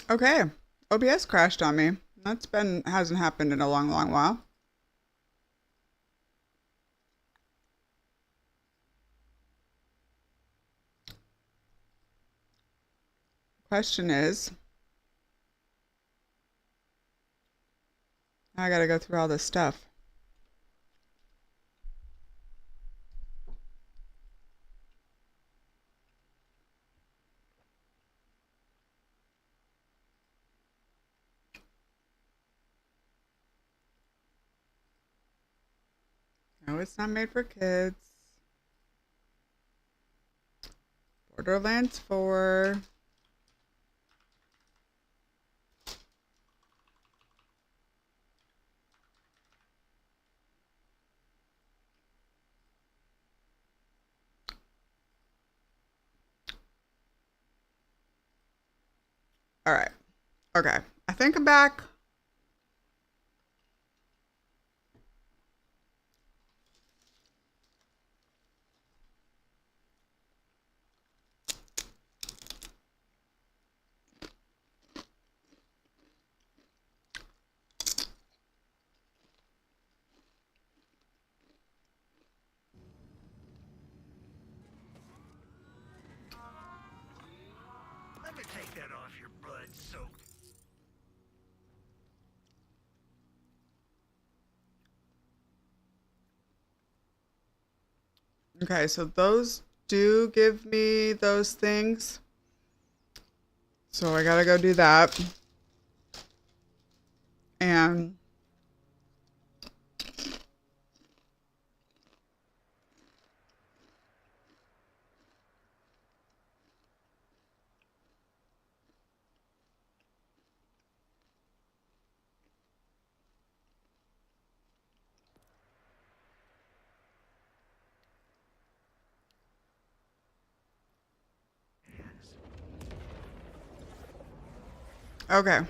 Okay. OBS crashed on me. Hasn't happened in a long, long while. Question is, I gotta go through all this stuff. No, it's not made for kids. Borderlands 4. All right. Okay. I think I'm back. Let me take that off your blood-soaked. Okay, so those do give me those things. So I gotta go do that. And okay.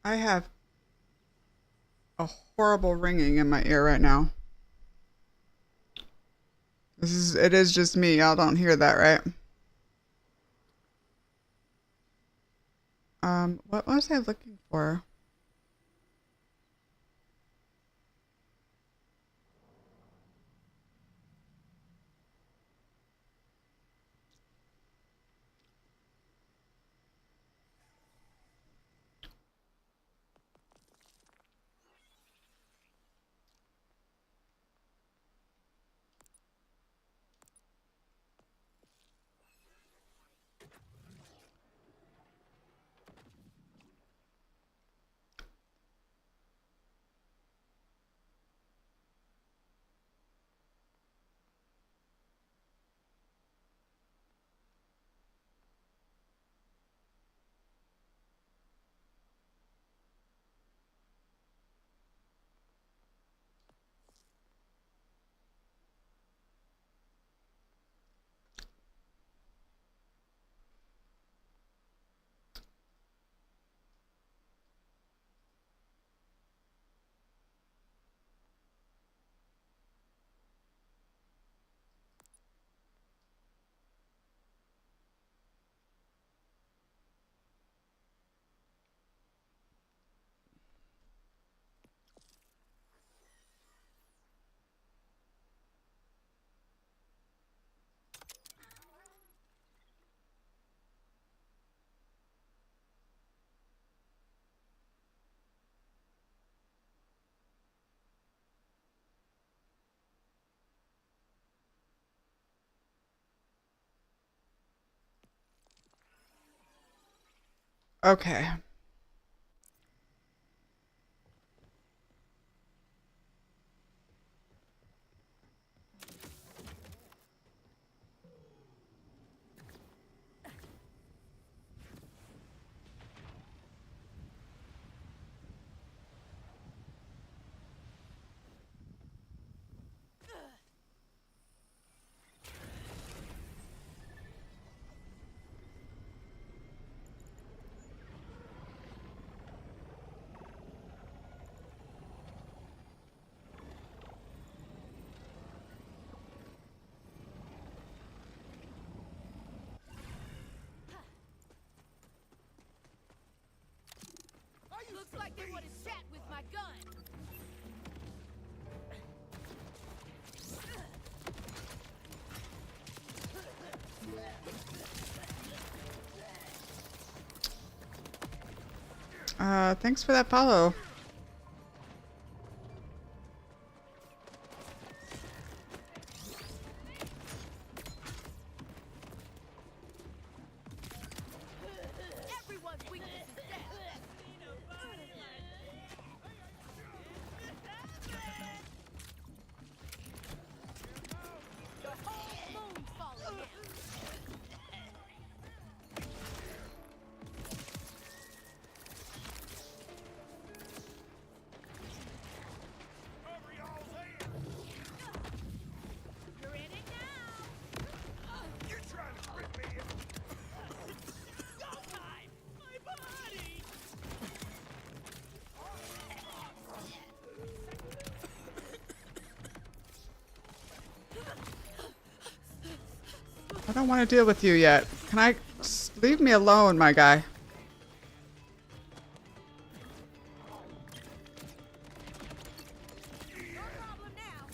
I have a horrible ringing in my ear right now. It is just me. Y'all don't hear that, right? What was I looking for? Okay. Looks like they want to chat with my gun. Thanks for that follow. Everyone's weakness is death. The whole moon's falling down. Cover y'all's head. You're in it now. You're trying to rip me in. Go time. My body. I don't want to deal with you yet. Can I just leave me alone, my guy? No problem now.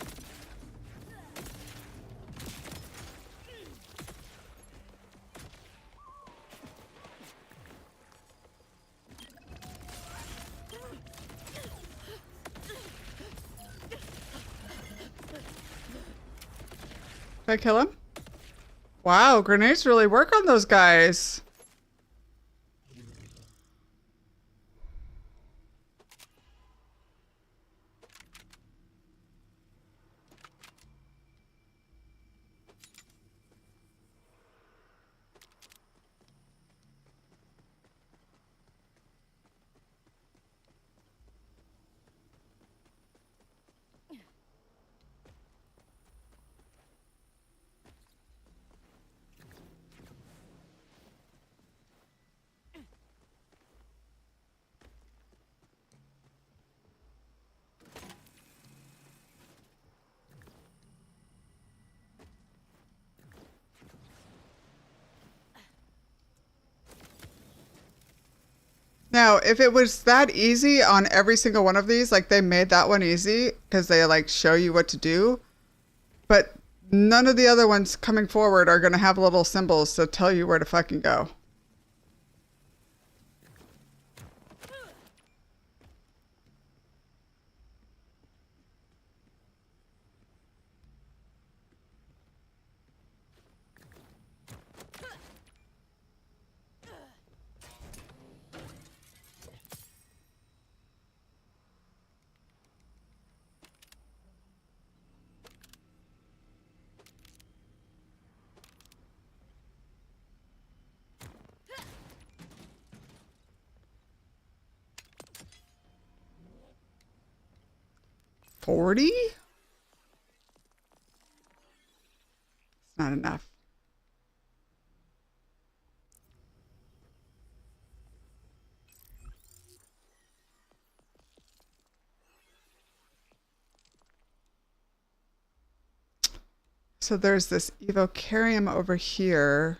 Did I kill him? Wow, grenades really work on those guys. Now, if it was that easy on every single one of these, like they made that one easy because they like show you what to do, but none of the other ones coming forward are going to have little symbols to tell you where to fucking go. $40? It's not enough. So there's this Evocarium over here.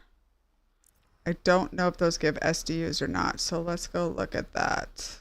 I don't know if those give SDUs or not, so let's go look at that.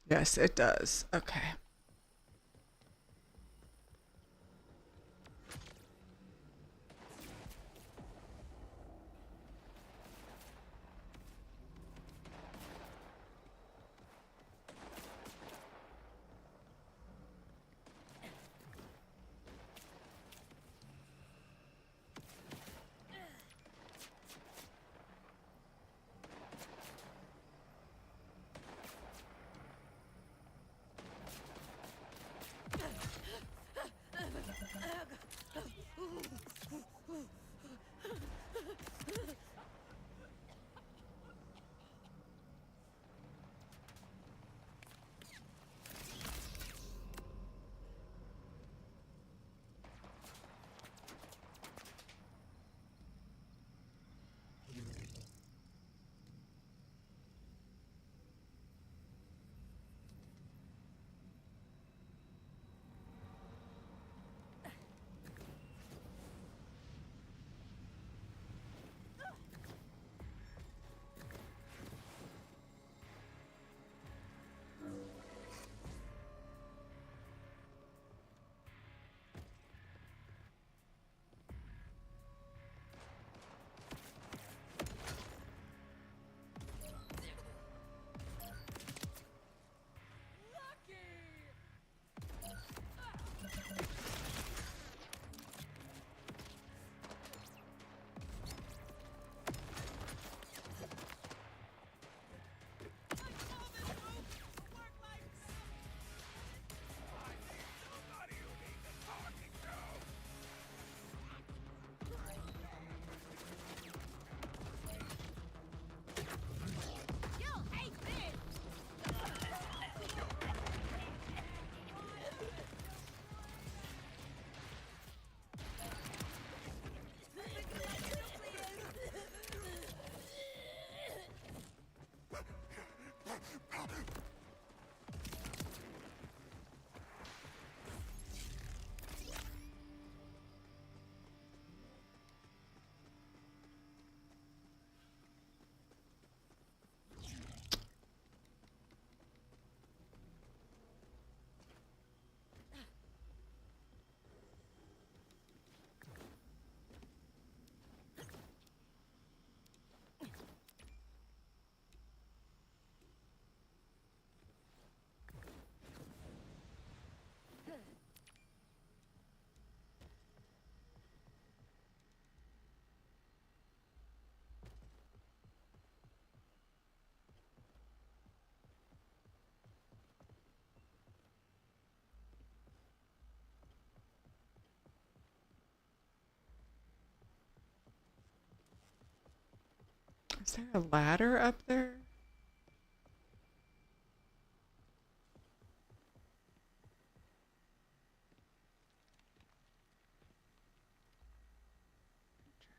Yes, it does. Okay. Somebody who needs a talking to. You'll hate this! Is there a ladder up there?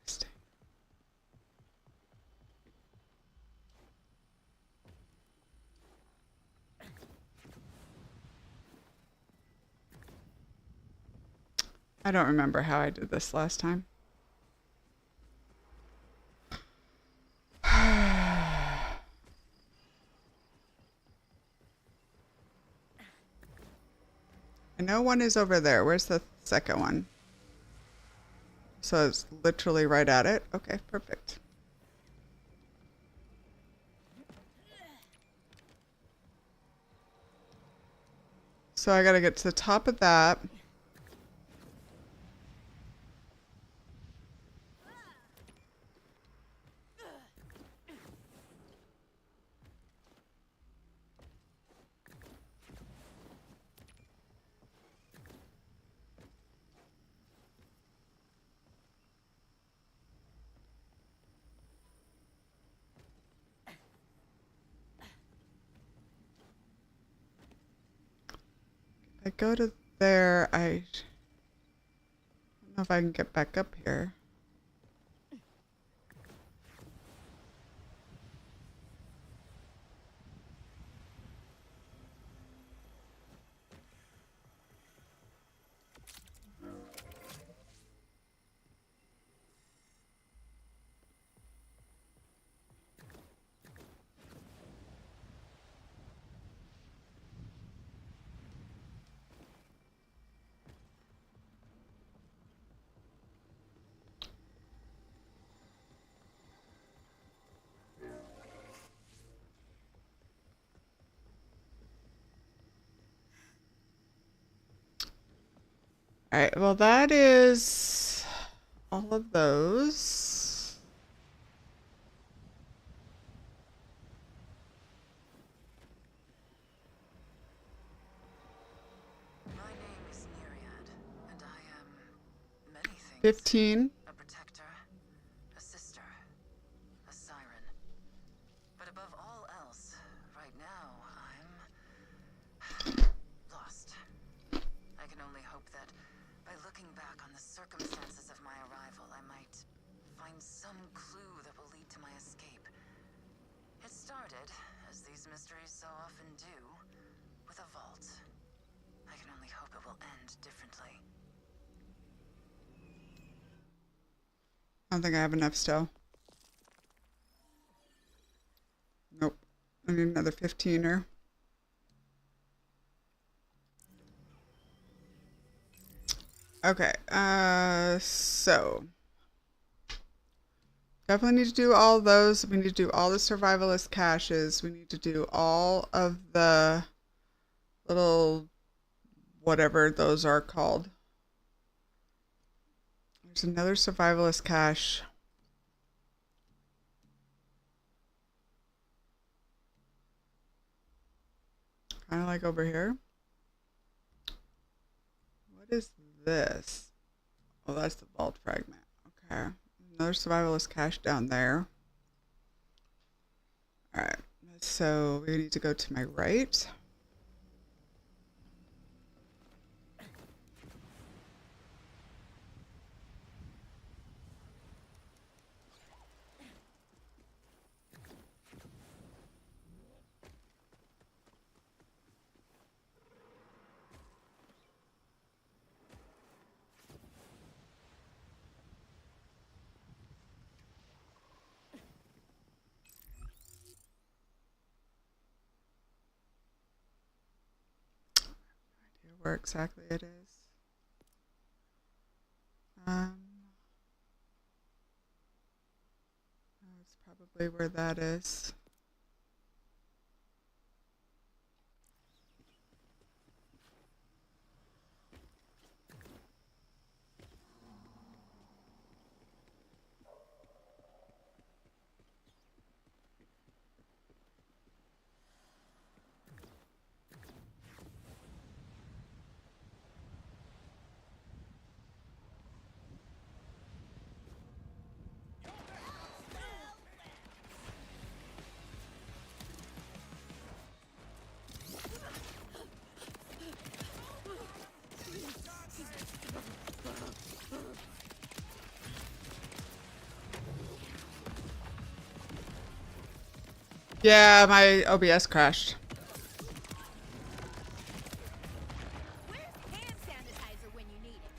Interesting. I don't remember how I did this last time. I know one is over there. Where's the second one? So it's literally right at it? Okay, perfect. So I gotta get to the top of that. I go to there, I don't know if I can get back up here. All right, well, that is all of those. My name is Nereid, and I am many things. 15. A protector, a sister, a siren. But above all else, right now, I'm lost. I can only hope that by looking back on the circumstances of my arrival, I might find some clue that will lead to my escape. It started, as these mysteries so often do, with a vault. I can only hope it will end differently. I don't think I have enough still. Nope. I need another 15er. Okay, so definitely need to do all those. We need to do all the survivalist caches. We need to do all of the little whatever those are called. There's another survivalist cache. Kind of like over here. What is this? Oh, that's the vault fragment. Okay. Another survivalist cache down there. All right. So we need to go to my right. Where exactly it is. That's probably where that is. Yeah, my OBS crashed. Where's hand sanitizer when you need it?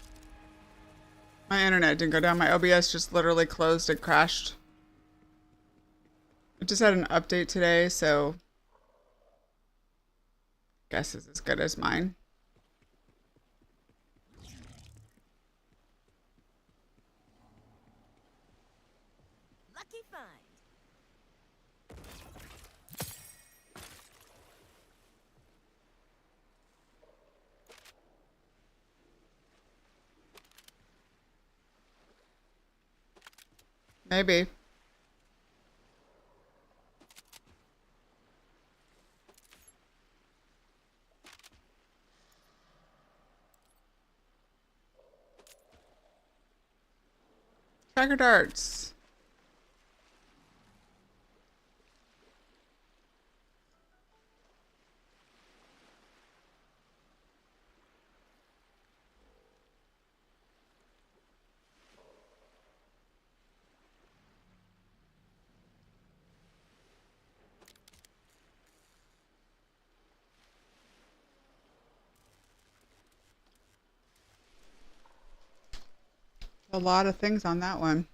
My internet didn't go down. My OBS just literally closed and crashed. It just had an update today, so guess it's as good as mine. Lucky find. Maybe. Tracker darts. A lot of things on that one.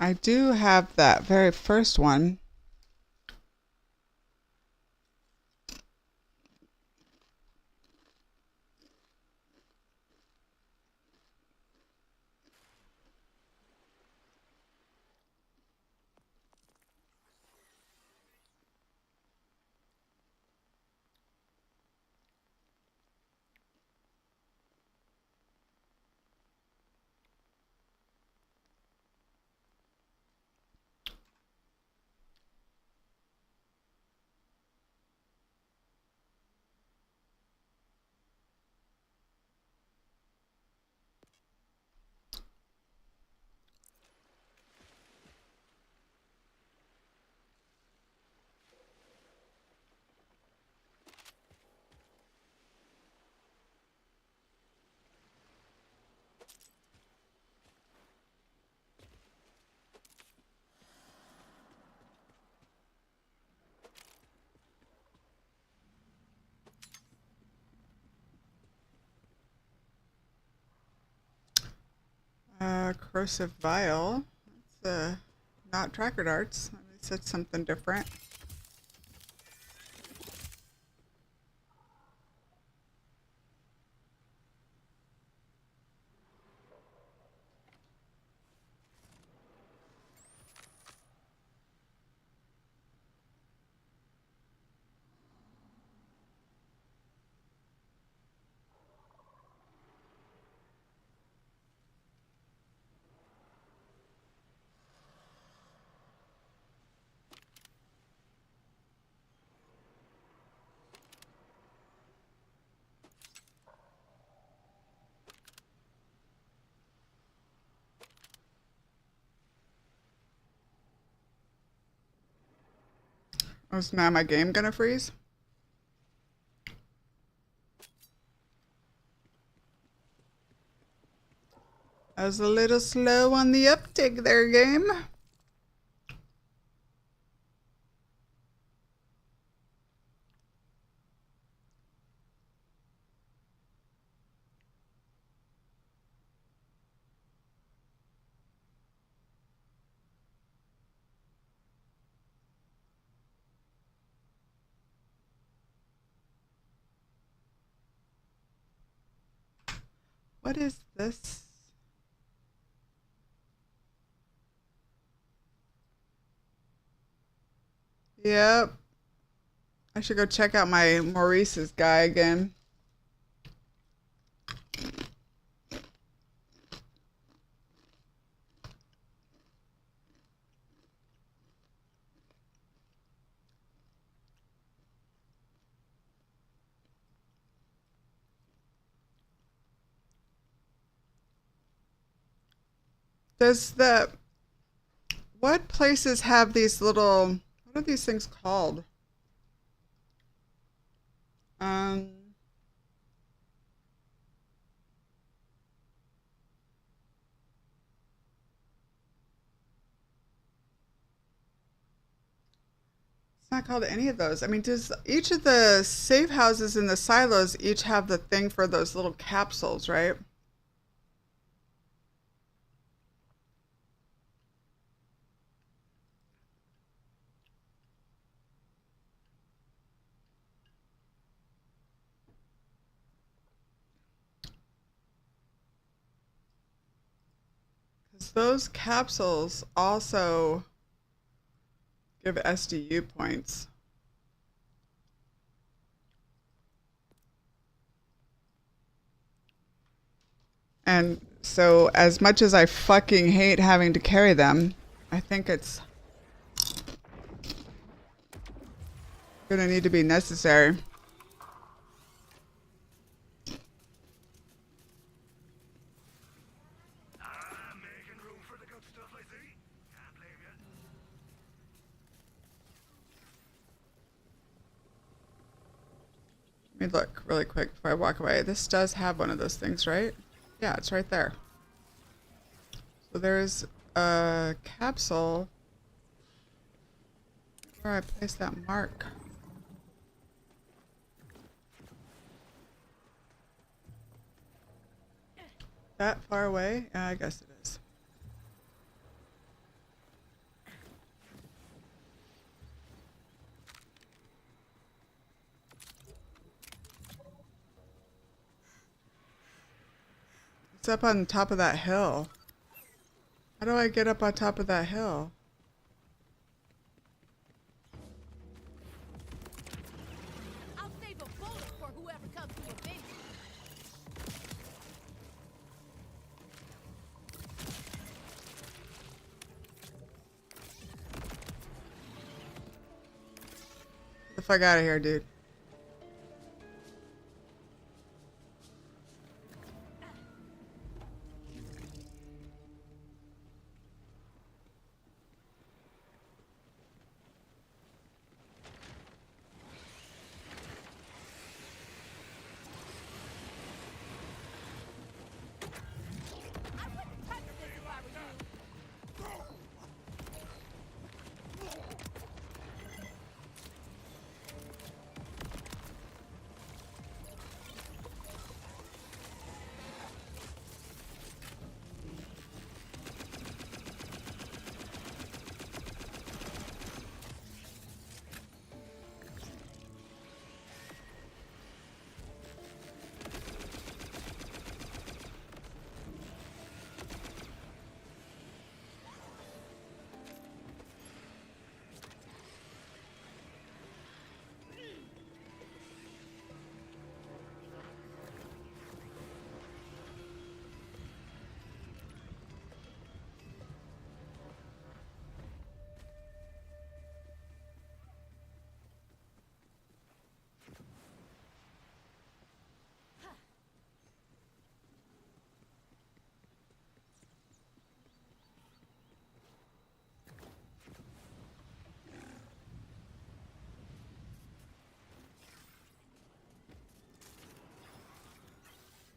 I do have that very first one. Corrosive vial. That's not tracker darts. At least it's something different. Oh, is now my game gonna freeze? I was a little slow on the uptake there, game. What is this? Yep. I should go check out my Maurice's guy again. Does the what places have these little what are these things called? Um it's not called any of those. I mean, does each of the safe houses in the silos each have the thing for those little capsules, right? Because those capsules also give SDU points. And so, as much as I fucking hate having to carry them, I think it's gonna need to be necessary. I'm making room for the good stuff I see. Can't blame you. Let me look really quick before I walk away. This does have one of those things, right? Yeah, it's right there. So there's a capsule where I placed that mark. That far away? Yeah, I guess it is. It's up on top of that hill. How do I get up on top of that hill? I'll save a bullet for whoever comes to avenge me. Get the fuck out of here, dude. I wouldn't touch this if I were you.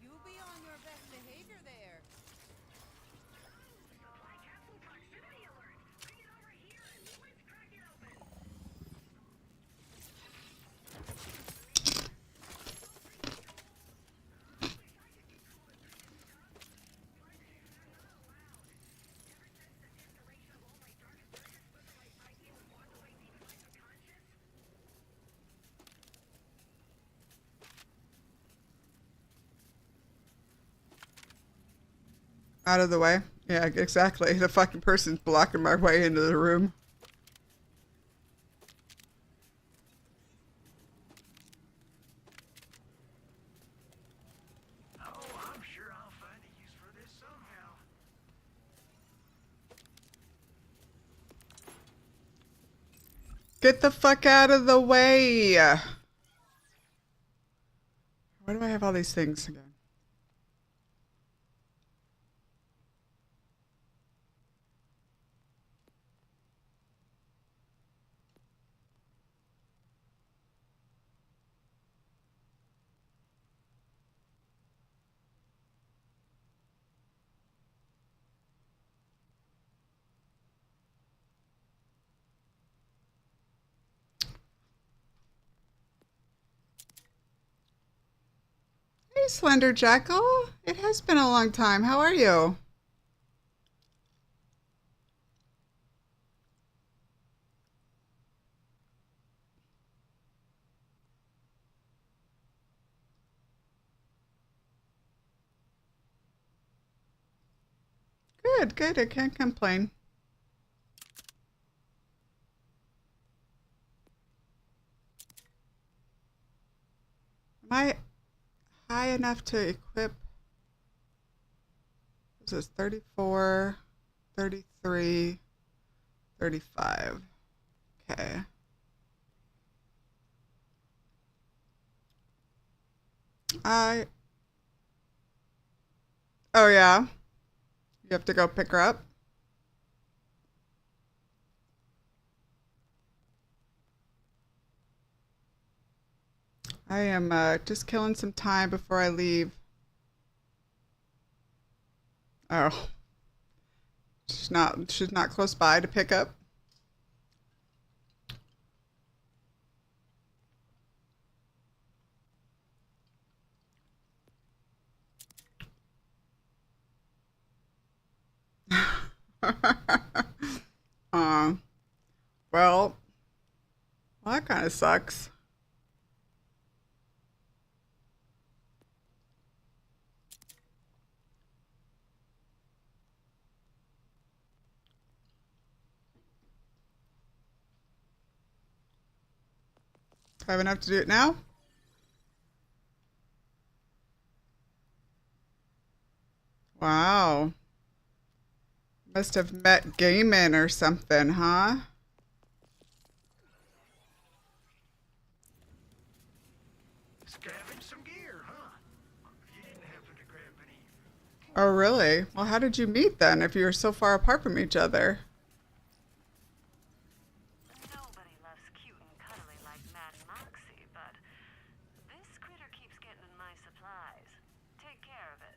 You be on your best behavior there. Supply capsule proximity alert. Bring it over here and let's crack it open. Out of the way. Yeah, exactly. The fucking person's blocking my way into the room. Oh, I'm sure I'll find a use for this somehow. Get the fuck out of the way! Why do I have all these things again? Hey, Slender Jackal. It has been a long time. How are you? Good, good. I can't complain. Am I high enough to equip? This is 34, 33, 35. Okay. I. Oh, yeah. You have to go pick her up. I am just killing some time before I leave. Oh, she's not close by to pick up. uh, well, that kind of sucks. I have enough to do it now? Wow. Must have met Gaiman or something, huh? Scavenge some gear, huh? You didn't happen to grab any. Oh, really? Well, how did you meet then if you were so far apart from each other? Nobody loves cute and cuddly like Mad Moxie, but this critter keeps getting in my supplies. Take care of it.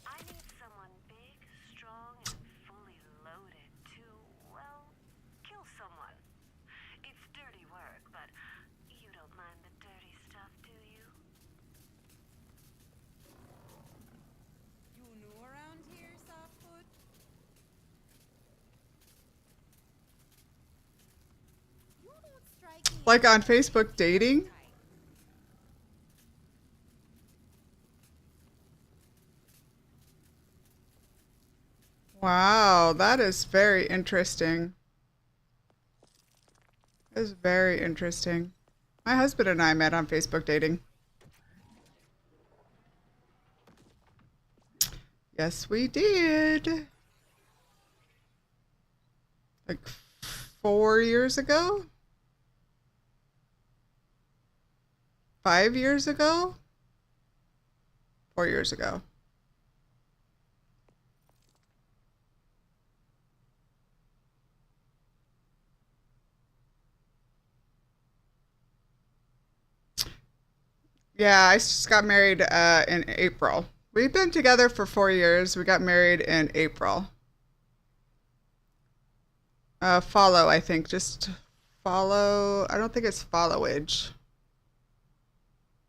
I need someone big, strong, and fully loaded to, well, kill someone. It's dirty work, but you don't mind the dirty stuff, do you? You new around here, Softfoot? You don't strike me Like as on Facebook dating? type. Wow, that is very interesting. That is very interesting. My husband and I met on Facebook dating. Yes, we did. Like 4 years ago? 5 years ago? 4 years ago. Yeah, I just got married in April. We've been together for 4 years. We got married in April. Follow, I think. Just follow. I don't think it's followage.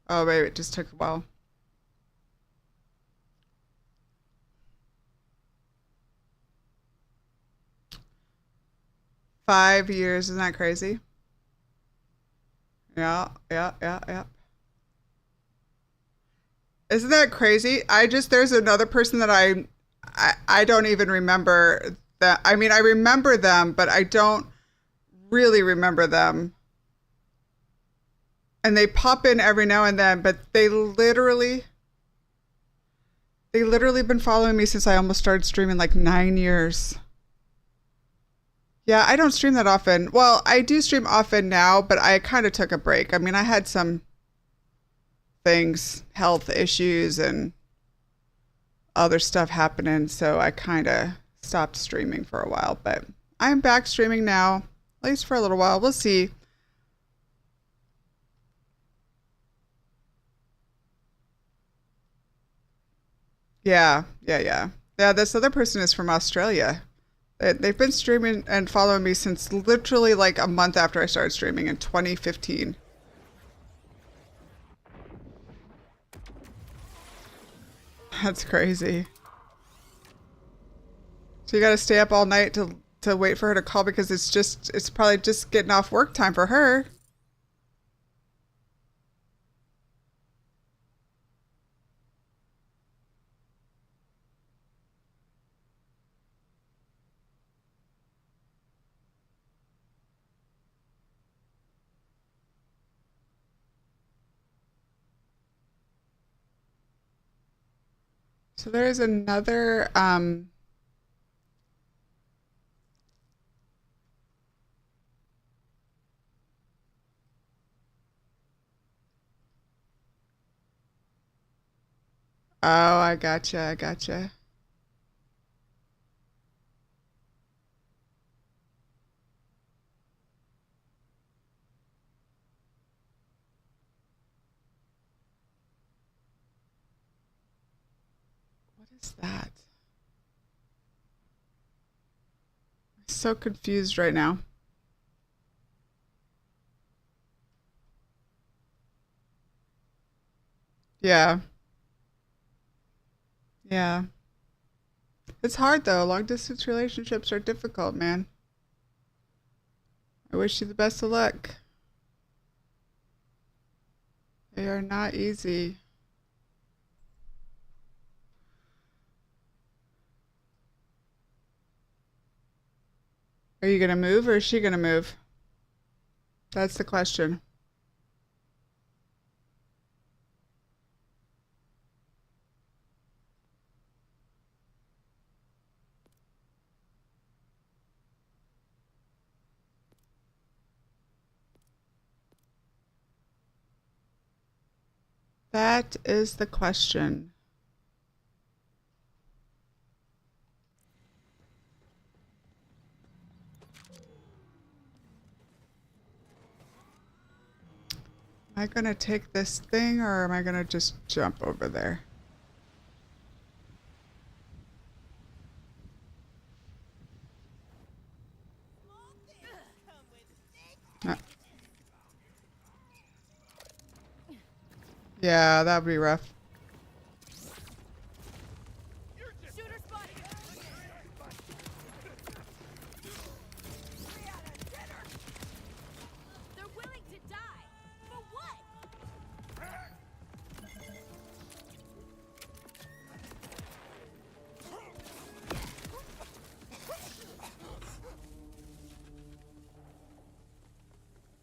Oh, maybe it just took a while. $5 years, isn't that crazy? Yeah, yeah, yeah, yeah. Isn't that crazy? There's another person that I don't even remember that. I mean, I remember them, but I don't really remember them. And they pop in every now and then, but they literally been following me since I almost started streaming, like 9 years. Yeah, I don't stream that often. Well, I do stream often now, but I kind of took a break. I mean, I had some things, health issues and other stuff happening, so I kind of stopped streaming for a while, but I'm back streaming now, at least for a little while. We'll see. Yeah, yeah, yeah. Yeah, this other person is from Australia. They've been streaming and following me since literally like a month after I started streaming in 2015. That's crazy. So you got to stay up all night to wait for her to call because it's probably just getting off work time for her. So there is another oh, I gotcha, I gotcha. What is that? I'm so confused right now. Yeah. Yeah. It's hard though. Long distance relationships are difficult, man. I wish you the best of luck. They are not easy. Are you gonna move or is she gonna move? That's the question. That is the question. Am I gonna take this thing or am I gonna just jump over there? Uh, Yeah, that would be rough. Shooter spotted! They're willing to die! For what?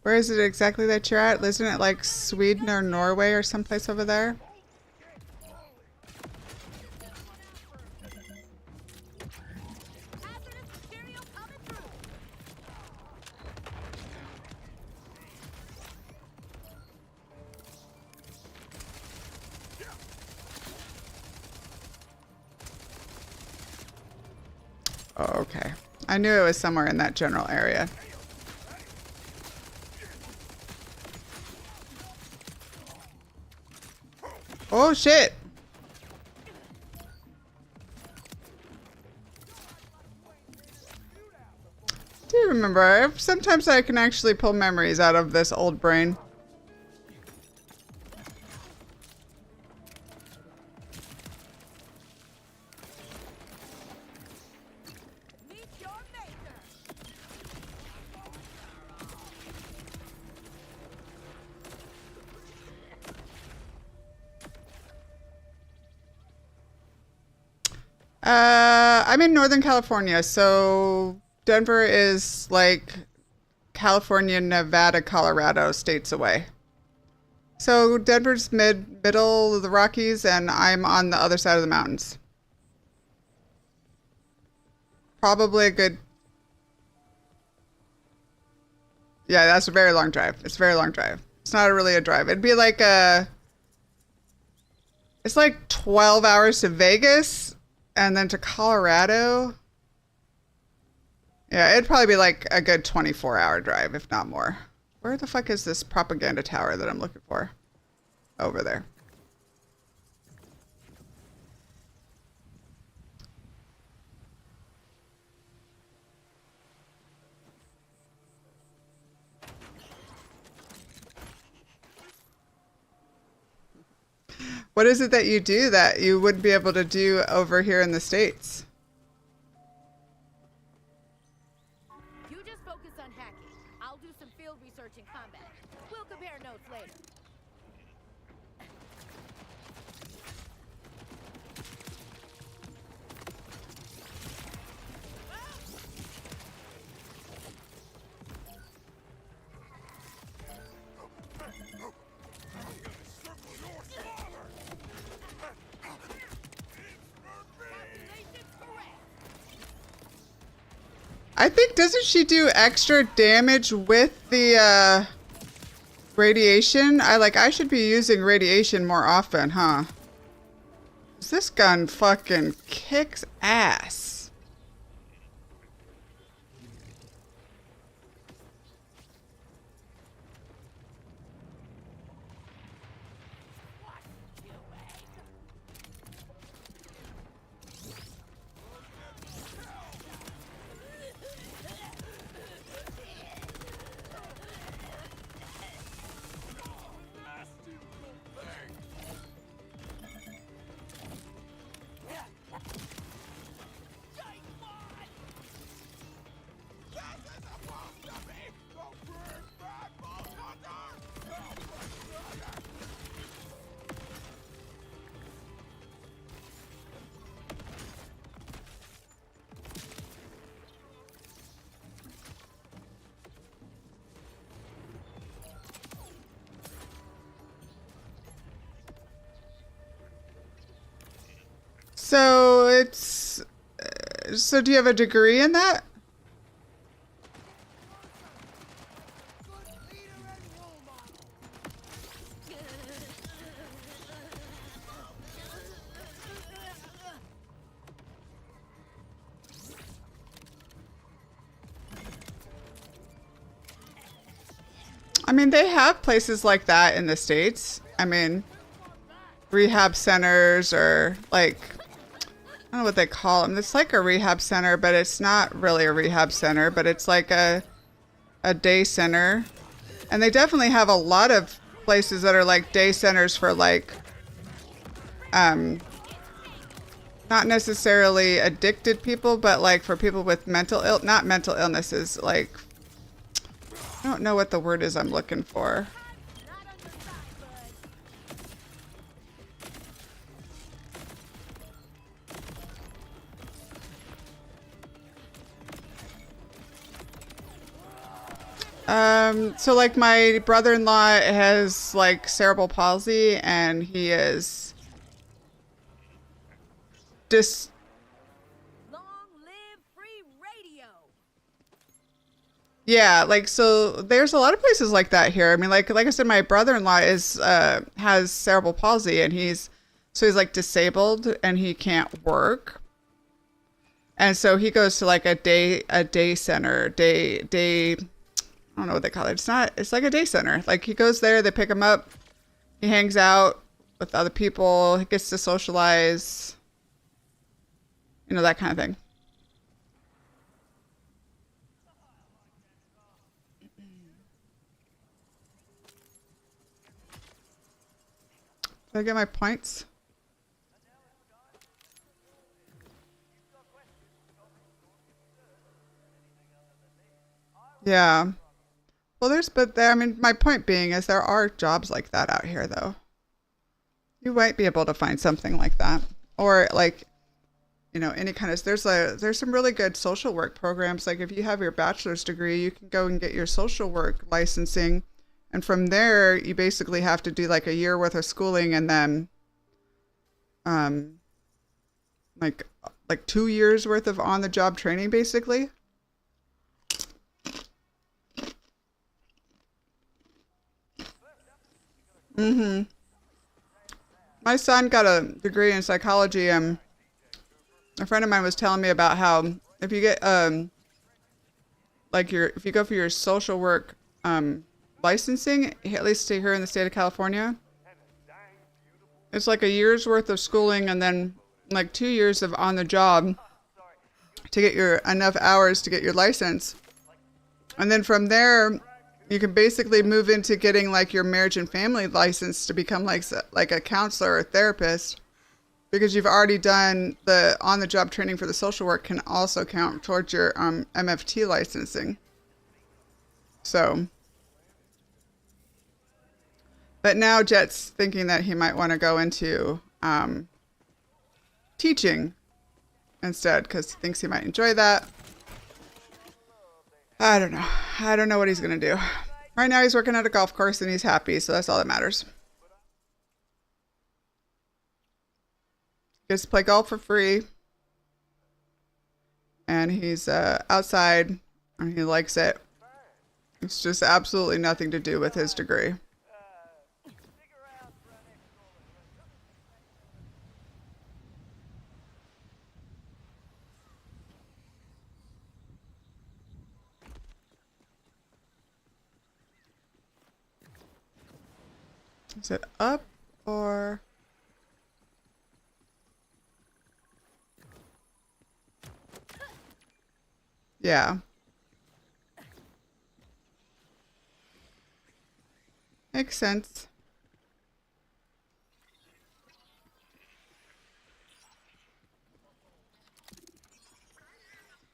Where is it exactly that you're at? Isn't it like Sweden or Norway or someplace over there? Hazardous material coming through! Oh, okay. I knew it was somewhere in that general area. Oh shit! Do you remember? Sometimes I can actually pull memories out of this old brain. Meet your maker! I'm in Northern California, so Denver is like California, Nevada, Colorado states away. So Denver's middle of the Rockies, and I'm on the other side of the mountains. Probably a good... Yeah, that's a very long drive. It's a very long drive. It's not really a drive. It'd be like a... It's like 12 hours to Vegas, and then to Colorado. Yeah, it'd probably be like a good 24-hour drive, if not more. Where the fuck is this propaganda tower that I'm looking for? Over there. What is it that you do that you wouldn't be able to do over here in the States? You just focus on hacking. I'll do some field research in combat. We'll compare notes later. Calculations correct. I think, doesn't she do extra damage with the radiation? I should be using radiation more often, huh? 'Cause this gun fucking kicks ass. So it's. So do you have a degree in that? I mean, they have places like that in the States. I mean, rehab centers or like, I don't know what they call them. It's like a rehab center, but it's not really a rehab center, but it's like a day center. And they definitely have a lot of places that are like day centers for like, not necessarily addicted people, but like for people with not mental illnesses, like, I don't know what the word is I'm looking for. So like my brother-in-law has like cerebral palsy and he is Long live free radio. yeah, like so there's a lot of places like that here. I mean like I said, my brother-in-law is has cerebral palsy and he's like disabled and he can't work. And so he goes to like a day center, I don't know what they call it. It's like a day center. Like he goes there, they pick him up, he hangs out with other people, he gets to socialize, you know, that kind of thing. Did I get my points? Yeah. Well, I mean, my point being is there are jobs like that out here, though. You might be able to find something like that. Or like, you know, any kind of, there's some really good social work programs. Like if you have your bachelor's degree, you can go and get your social work licensing. And from there, you basically have to do like a year worth of schooling and then, like 2 years worth of on-the-job training, basically. Mm-hmm. My son got a degree in psychology, and a friend of mine was telling me about how if you get if you go for your social work licensing, at least here in the state of California, it's like a year's worth of schooling and then like 2 years of on the job to get your enough hours to get your license. And then from there, you can basically move into getting like your marriage and family license to become like a counselor or therapist, because you've already done the on-the-job training for the social work can also count towards your MFT licensing. So, but now Jet's thinking that he might want to go into teaching instead because he thinks he might enjoy that. I don't know. I don't know what he's going to do. Right now he's working at a golf course and he's happy, so that's all that matters. Gets to play golf for free. And he's outside and he likes it. It's just absolutely nothing to do with his degree. Is it up or? Yeah. Makes sense.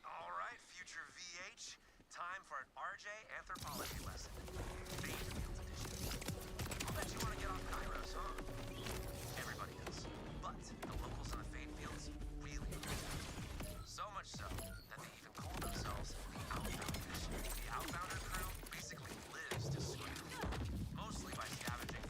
All right, future VH. Time for an RJ anthropology lesson. Fayefields edition. I'll bet you want to get off Kairos, huh? Everybody does. But the locals in the Fayefields really do. So much so that they even call themselves the Outbound Edition. The Outbounder crew basically lives to screw, mostly by scavenging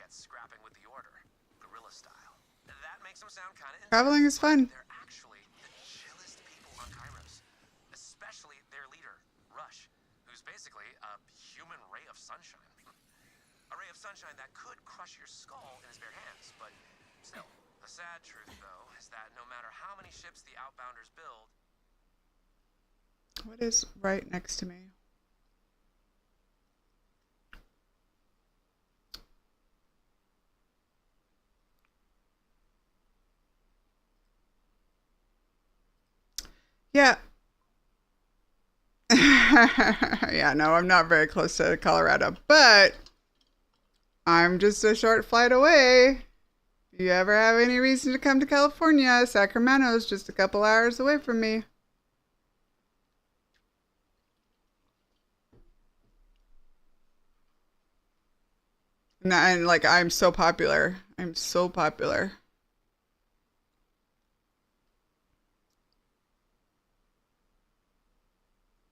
get scrapping with the order, guerrilla style. That makes them sound kind of Traveling is fun. They're actually the chillest people on Kairos, especially their leader, Rush, who's basically a human ray of sunshine. A ray of sunshine that could crush your skull in his bare hands, but still. The sad truth, though, is that no matter how many ships the Outbounders build... What is right next to me? Yeah. Yeah, no, I'm not very close to Colorado, but I'm just a short flight away. If you ever have any reason to come to California, Sacramento's just a couple hours away from me. And like, I'm so popular. I'm so popular.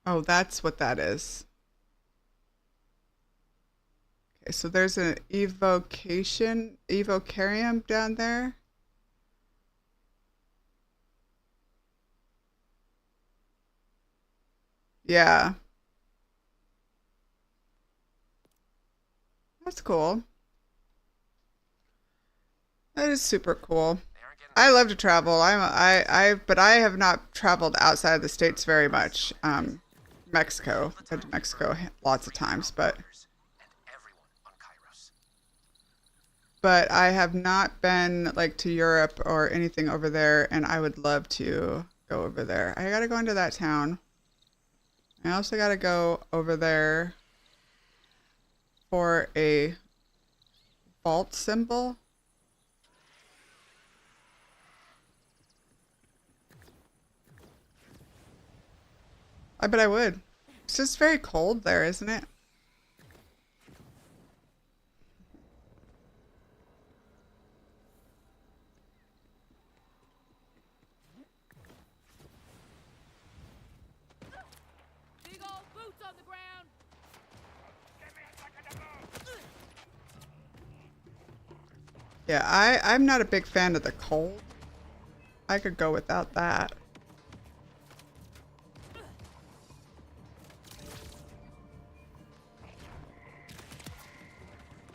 Oh, that's what that is. Okay, so there's an evocarium down there. Yeah. That's cool. That is super cool. I love to travel. But I have not traveled outside of the States very much. Mexico. I've been to Mexico lots of times, but I have not been like to Europe or anything over there, and I would love to go over there. I gotta go into that town. I also gotta go over there for a vault symbol. I bet I would. It's just very cold there, isn't it? Big old boots on the ground. Yeah, I'm not a big fan of the cold. I could go without that.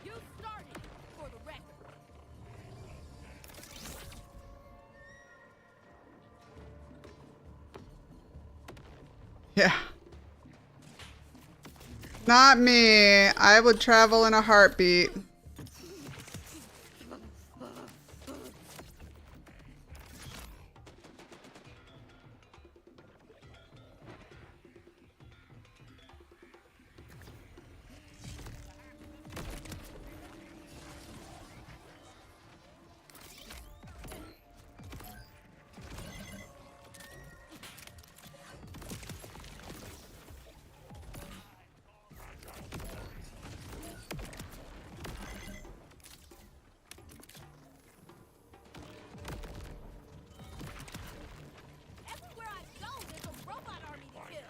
You started for the record. Yeah. Not me. I would travel in a heartbeat. Everywhere I go, there's a robot army to kill.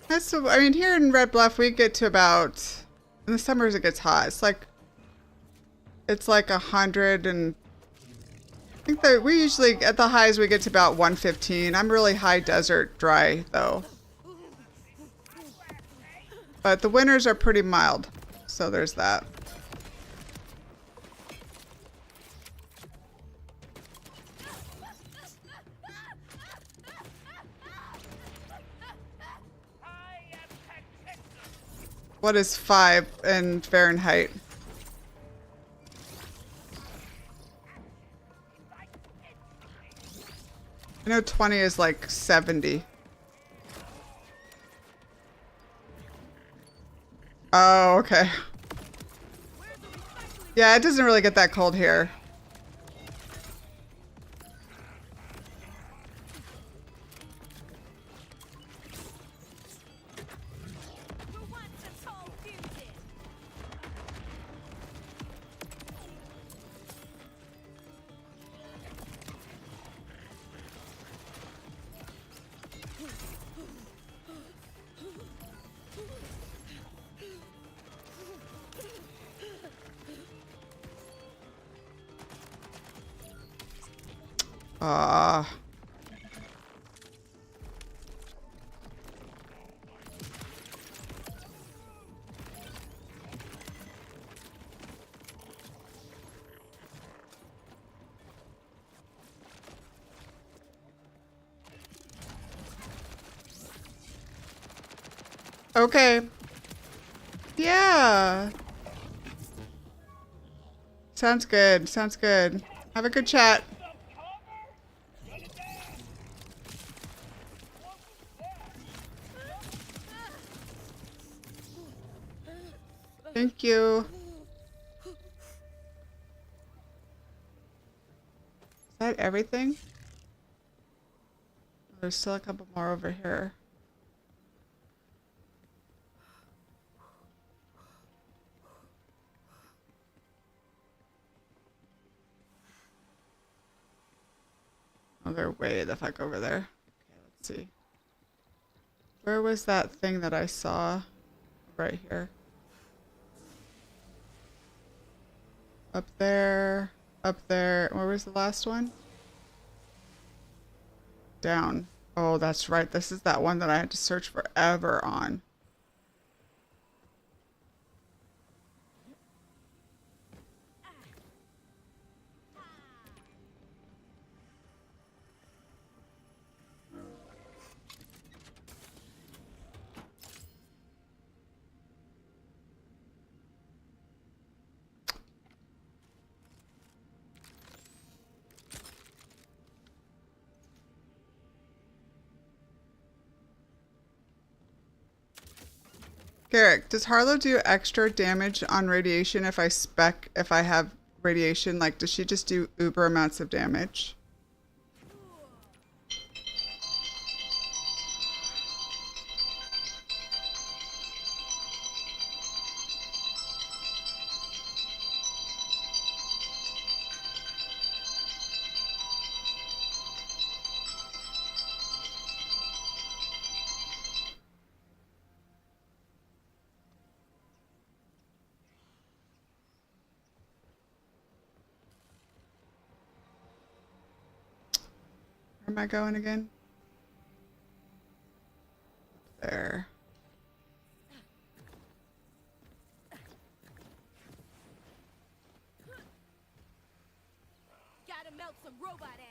That's so, I mean, here in Red Bluff, we get to about, in the summers it gets hot. It's like 100 and I think that we usually, at the highs, we get to about 115. I'm really high desert dry, though. But the winters are pretty mild, so there's that. What is 5 in Fahrenheit? I know 20 is like 70. Oh, okay. Yeah, it doesn't really get that cold here. Who wants a tall fugitive? Ah. Okay. Yeah. Sounds good. Sounds good. Have a good chat. Thank you. Is that everything? There's still a couple more over here. Oh, they're way the fuck over there. Okay, let's see. Where was that thing that I saw? Right here. Up there. Up there. Where was the last one? Down. Oh, that's right. This is that one that I had to search forever on. Garrick, does Harlowe do extra damage on radiation if I have radiation? Like, does she just do uber amounts of damage? Where am I going again? There. Gotta melt some robot ass.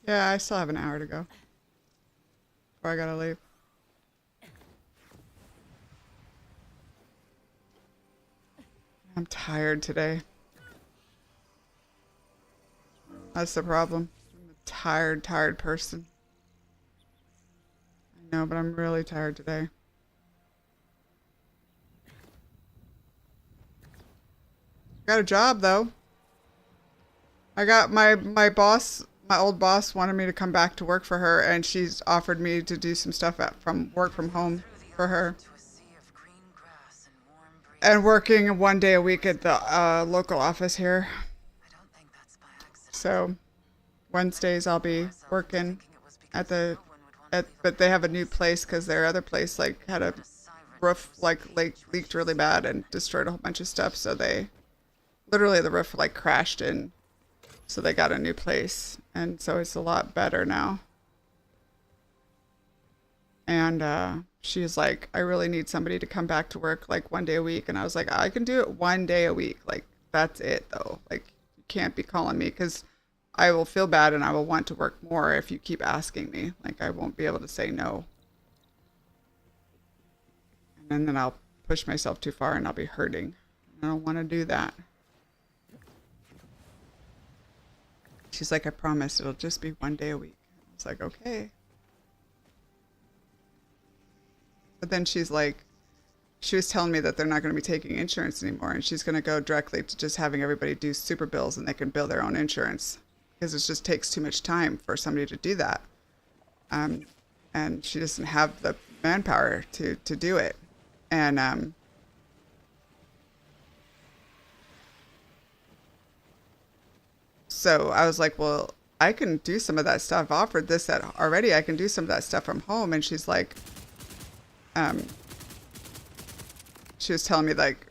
Yeah, I still have an hour to go before I gotta leave. I'm tired today. That's the problem. I'm a tired person. I know, but I'm really tired today. Got a job though. I got my boss, my old boss wanted me to come back to work for her, and she's offered me to do some stuff from home for her. And working 1 day a week at the local office here. So Wednesdays I'll be working at but they have a new place because their other place like had a roof leaked really bad and destroyed a whole bunch of stuff. So they literally the roof like crashed in. So they got a new place, and so it's a lot better now. And she's like, I really need somebody to come back to work like 1 day a week. And I was like, I can do it 1 day a week. Like, that's it though. Like, you can't be calling me because I will feel bad and I will want to work more if you keep asking me. Like, I won't be able to say no. And then I'll push myself too far and I'll be hurting. I don't want to do that. She's like, I promise it'll just be 1 day a week. I was like, okay. But then she's like, she was telling me that they're not going to be taking insurance anymore, and she's going to go directly to just having everybody do super bills and they can bill their own insurance because it just takes too much time for somebody to do that. And she doesn't have the manpower to do it. And so I was like, well, I can do some of that stuff. I've offered this already. I can do some of that stuff from home. And she's like, she was telling me, like,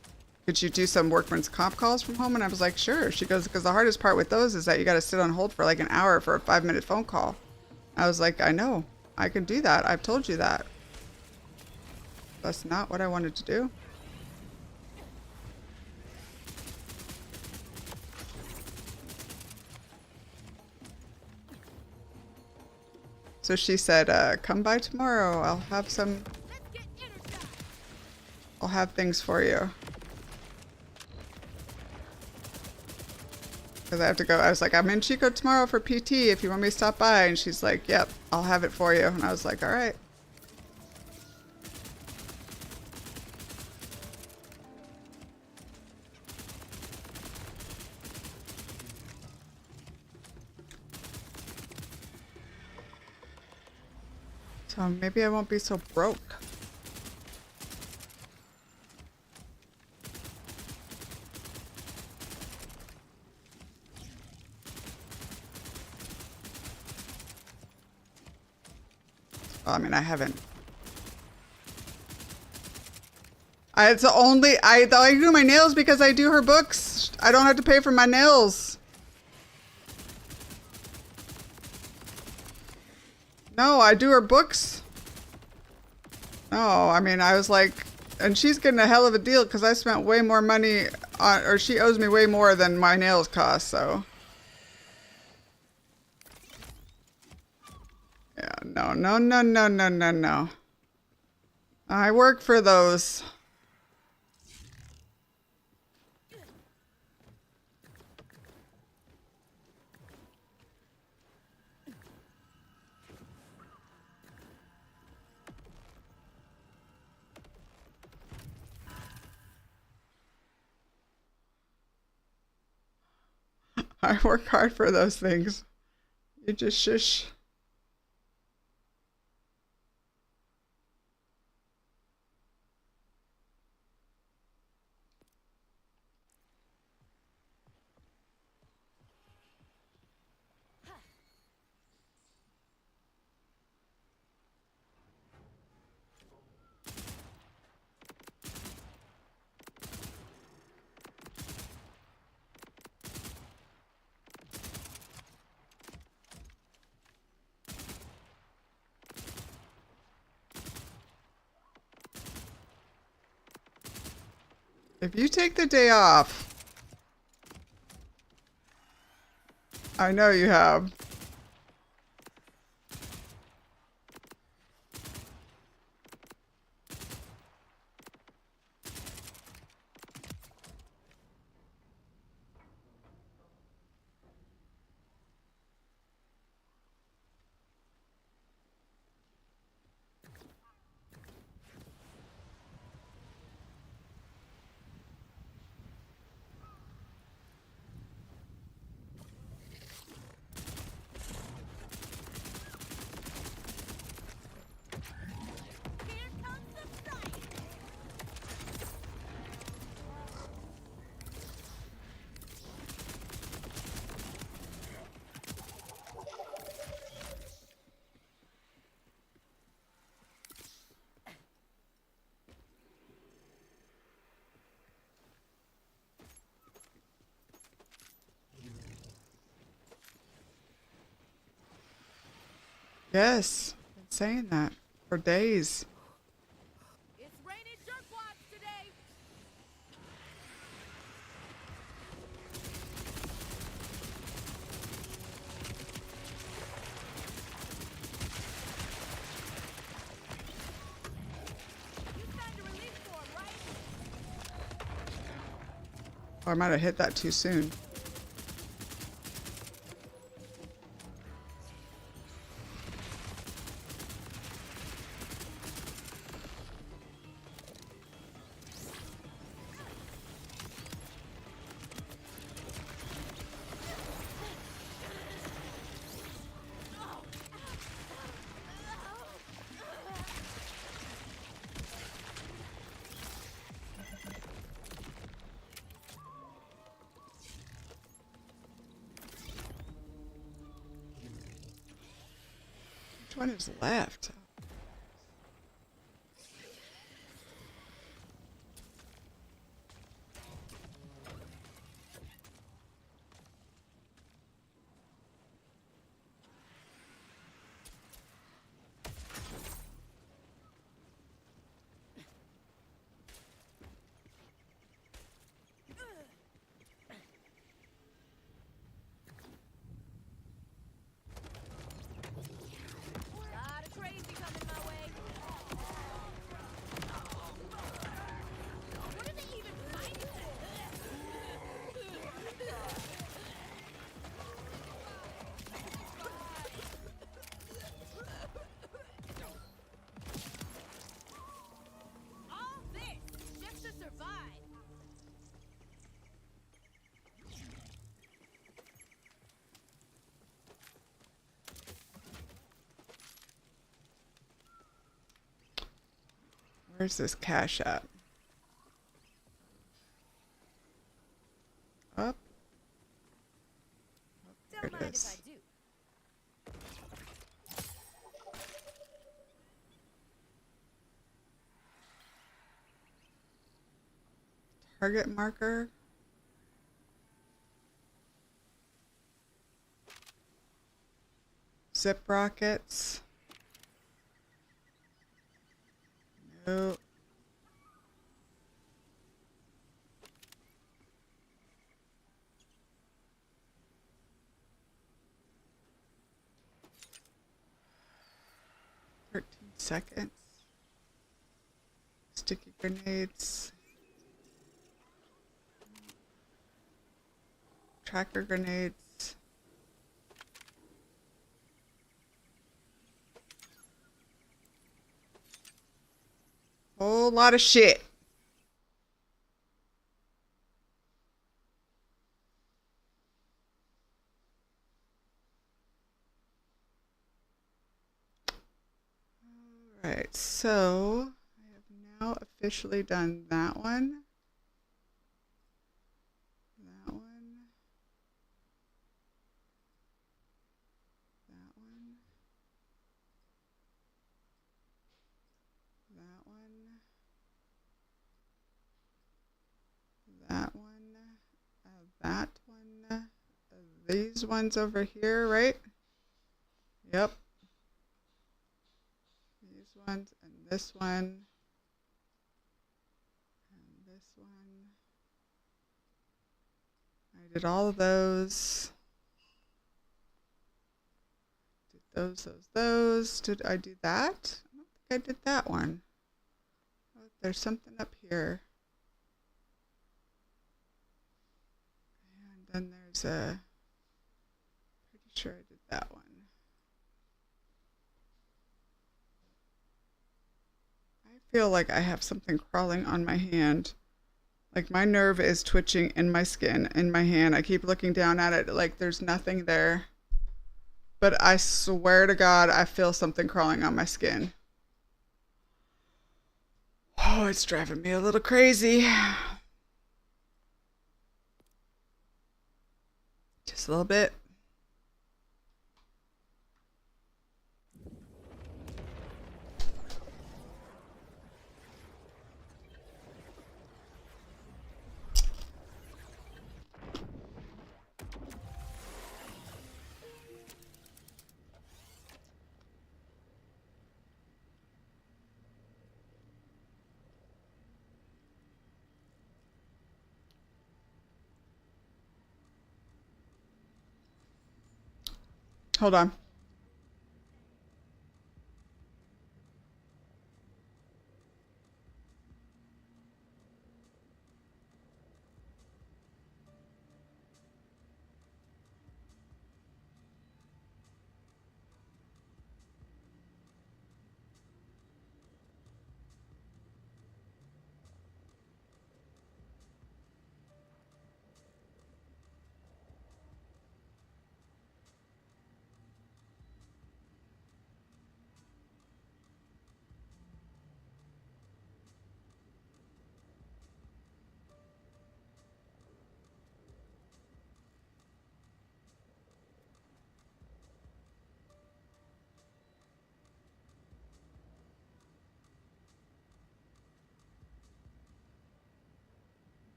could you do some workman's comp calls from home? And I was like, sure. She goes, because the hardest part with those is that you got to sit on hold for like an hour for a 5-minute phone call. I was like, I know. I can do that. I've told you that. That's not what I wanted to do. So she said, come by tomorrow. I'll have things for you. Because I have to go. I was like, I'm in Chico tomorrow for PT if you want me to stop by. And she's like, yep, I'll have it for you. And I was like, all right. So maybe I won't be so broke. Well, I mean, I haven't. It's the only, I do my nails because I do her books. I don't have to pay for my nails. No, I do her books. No, I mean, I was like, and she's getting a hell of a deal because I spent way more money on, or she owes me way more than my nails cost, so. Yeah, no, no, no, no, no, no, no. I work for those. I work hard for those things. You just shush. If you take the day off, I know you have. Yes, I've been saying that for days. It's raining jerkwads today. You signed a release form, right? Oh, I might have hit that too soon. Which one is left? Lot of crazy coming my way. What are they even fighting? All this just to survive. Where's this cache at? Up. There Don't it mind if is. I do. Target marker. Zip rockets. No. Seconds. Sticky grenades. Tracker grenades. Whole lot of shit. Alright, so I have now officially done that one. That one. That one. That one. That one. That one. These ones over here, right? Yep. These ones and this one. And this one. I did all of those. Did those. Did I do that? I don't think I did that one. Oh, there's something up here. And then there's a, pretty sure I did that one. I feel like I have something crawling on my hand. Like my nerve is twitching in my skin, in my hand. I keep looking down at it like there's nothing there. But I swear to God, I feel something crawling on my skin. Oh, it's driving me a little crazy. Just a little bit. Hold on.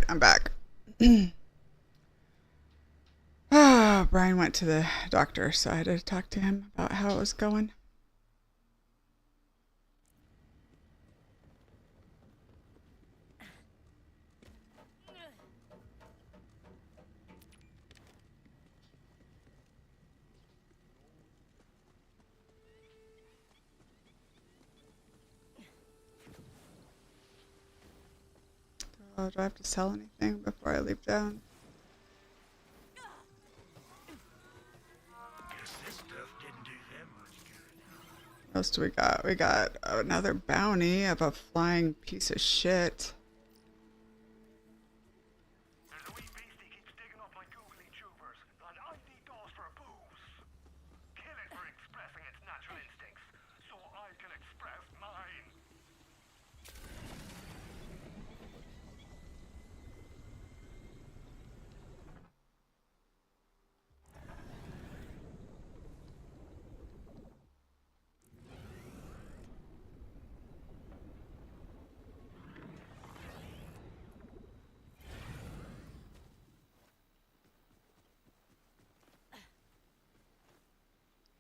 I'm back. Brian went to the doctor, so I had to talk to him about how it was going. Oh, do I have to sell anything before I leave town? What else do we got? We got another bounty of a flying piece of shit. There's a wee beastie keeps digging up my googly tubers, and I need those for booze. Kill it for expressing its natural instincts, so I can express mine.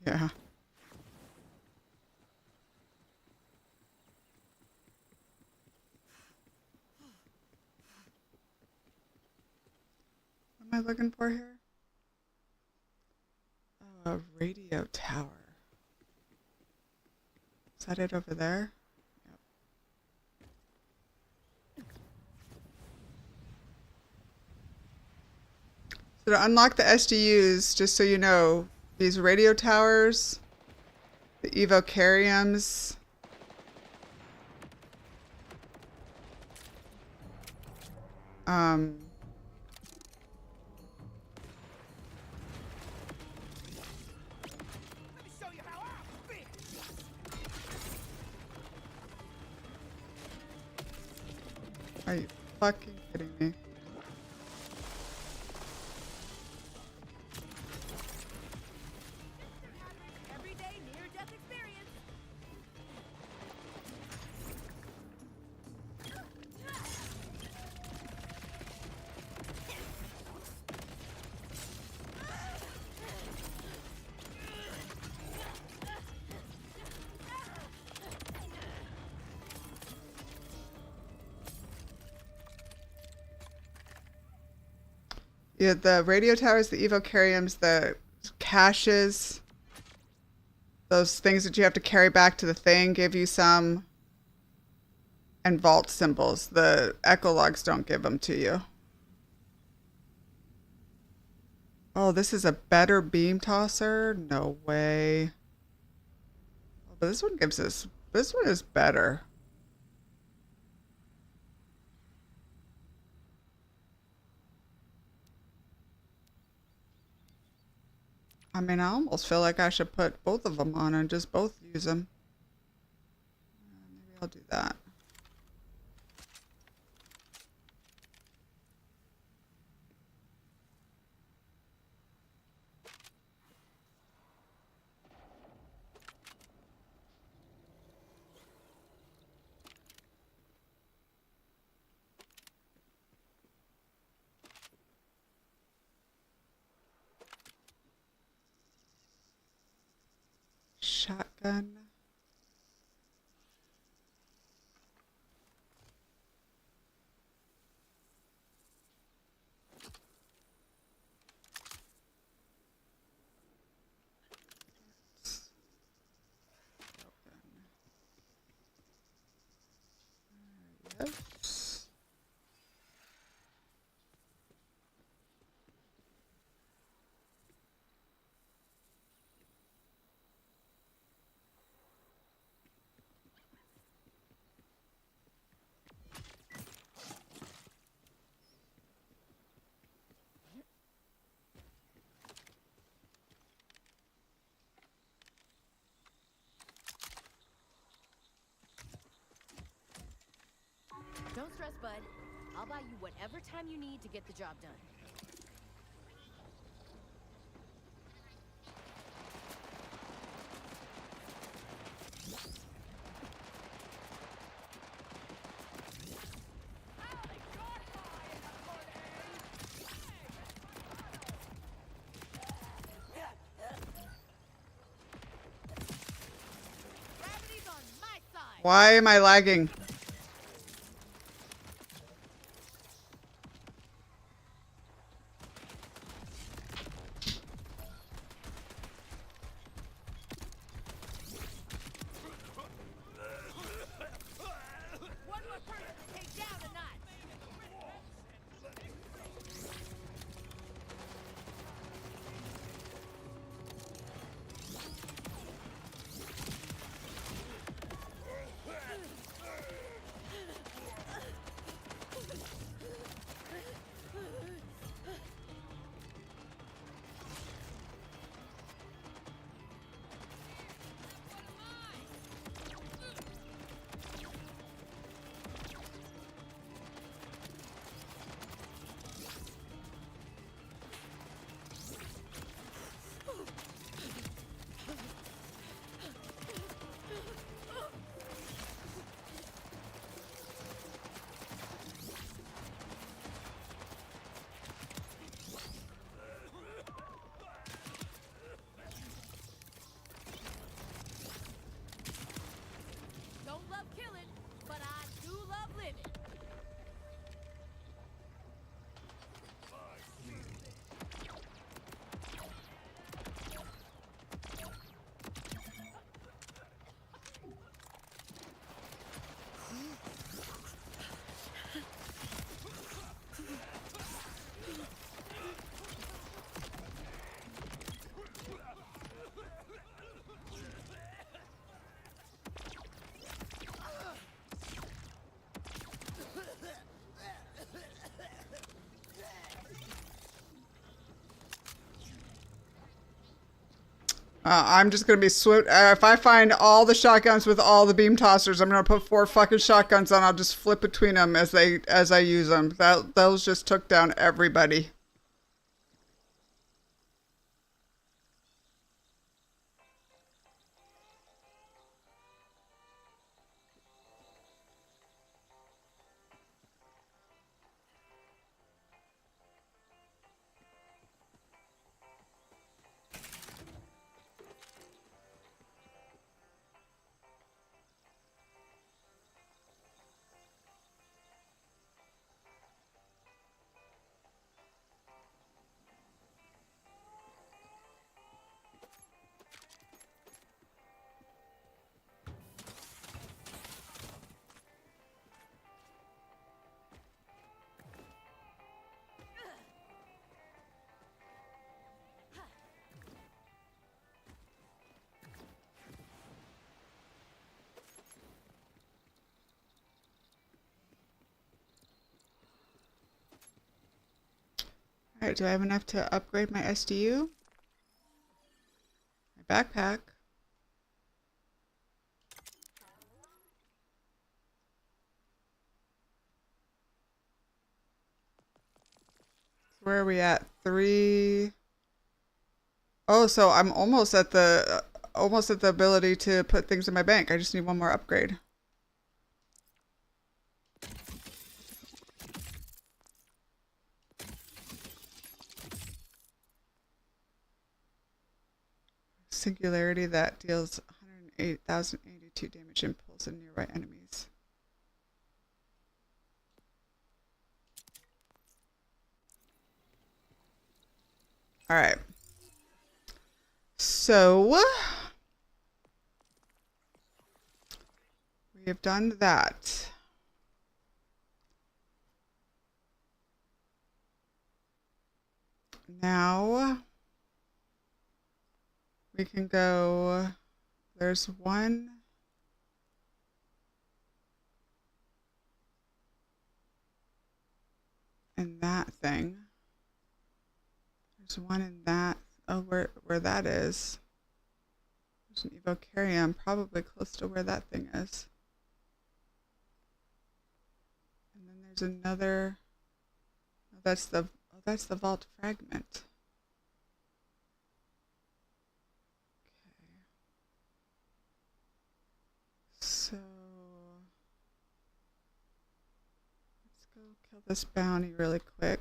Yeah. What am I looking for here? Oh, a radio tower. Is that it over there? Yep. So to unlock the SDUs, just so you know, these radio towers, the evocariums, are you fucking kidding me? Everyday near-death experience. Yeah, the radio towers, the evocariums, the caches, those things that you have to carry back to the thing give you some, and vault symbols. The echologs don't give them to you. Oh, this is a better beam tosser? No way. Oh, but this one gives us, this one is better. I mean, I almost feel like I should put both of them on and just both use them. Maybe I'll do that. Shotgun. Yes. Don't stress, bud. I'll buy you whatever time you need to get the job done. Why am I lagging? One more person to take down a notch. Don't love killing, but I do love living. I'm just gonna be if I find all the shotguns with all the beam tossers, I'm gonna put 4 fucking shotguns on. I'll just flip between them as I use them. Those just took down everybody. All right, do I have enough to upgrade my SDU? My backpack. Where are we at? 3. Oh, so I'm almost at the ability to put things in my bank. I just need one more upgrade. Singularity that deals 108,082 damage and pulls in nearby enemies. All right. So we have done that. Now we can go, there's one in that thing. There's one in that, oh, where that is. There's an Evocarium, probably close to where that thing is. And then there's another, oh, that's the vault fragment. So let's go kill this bounty really quick.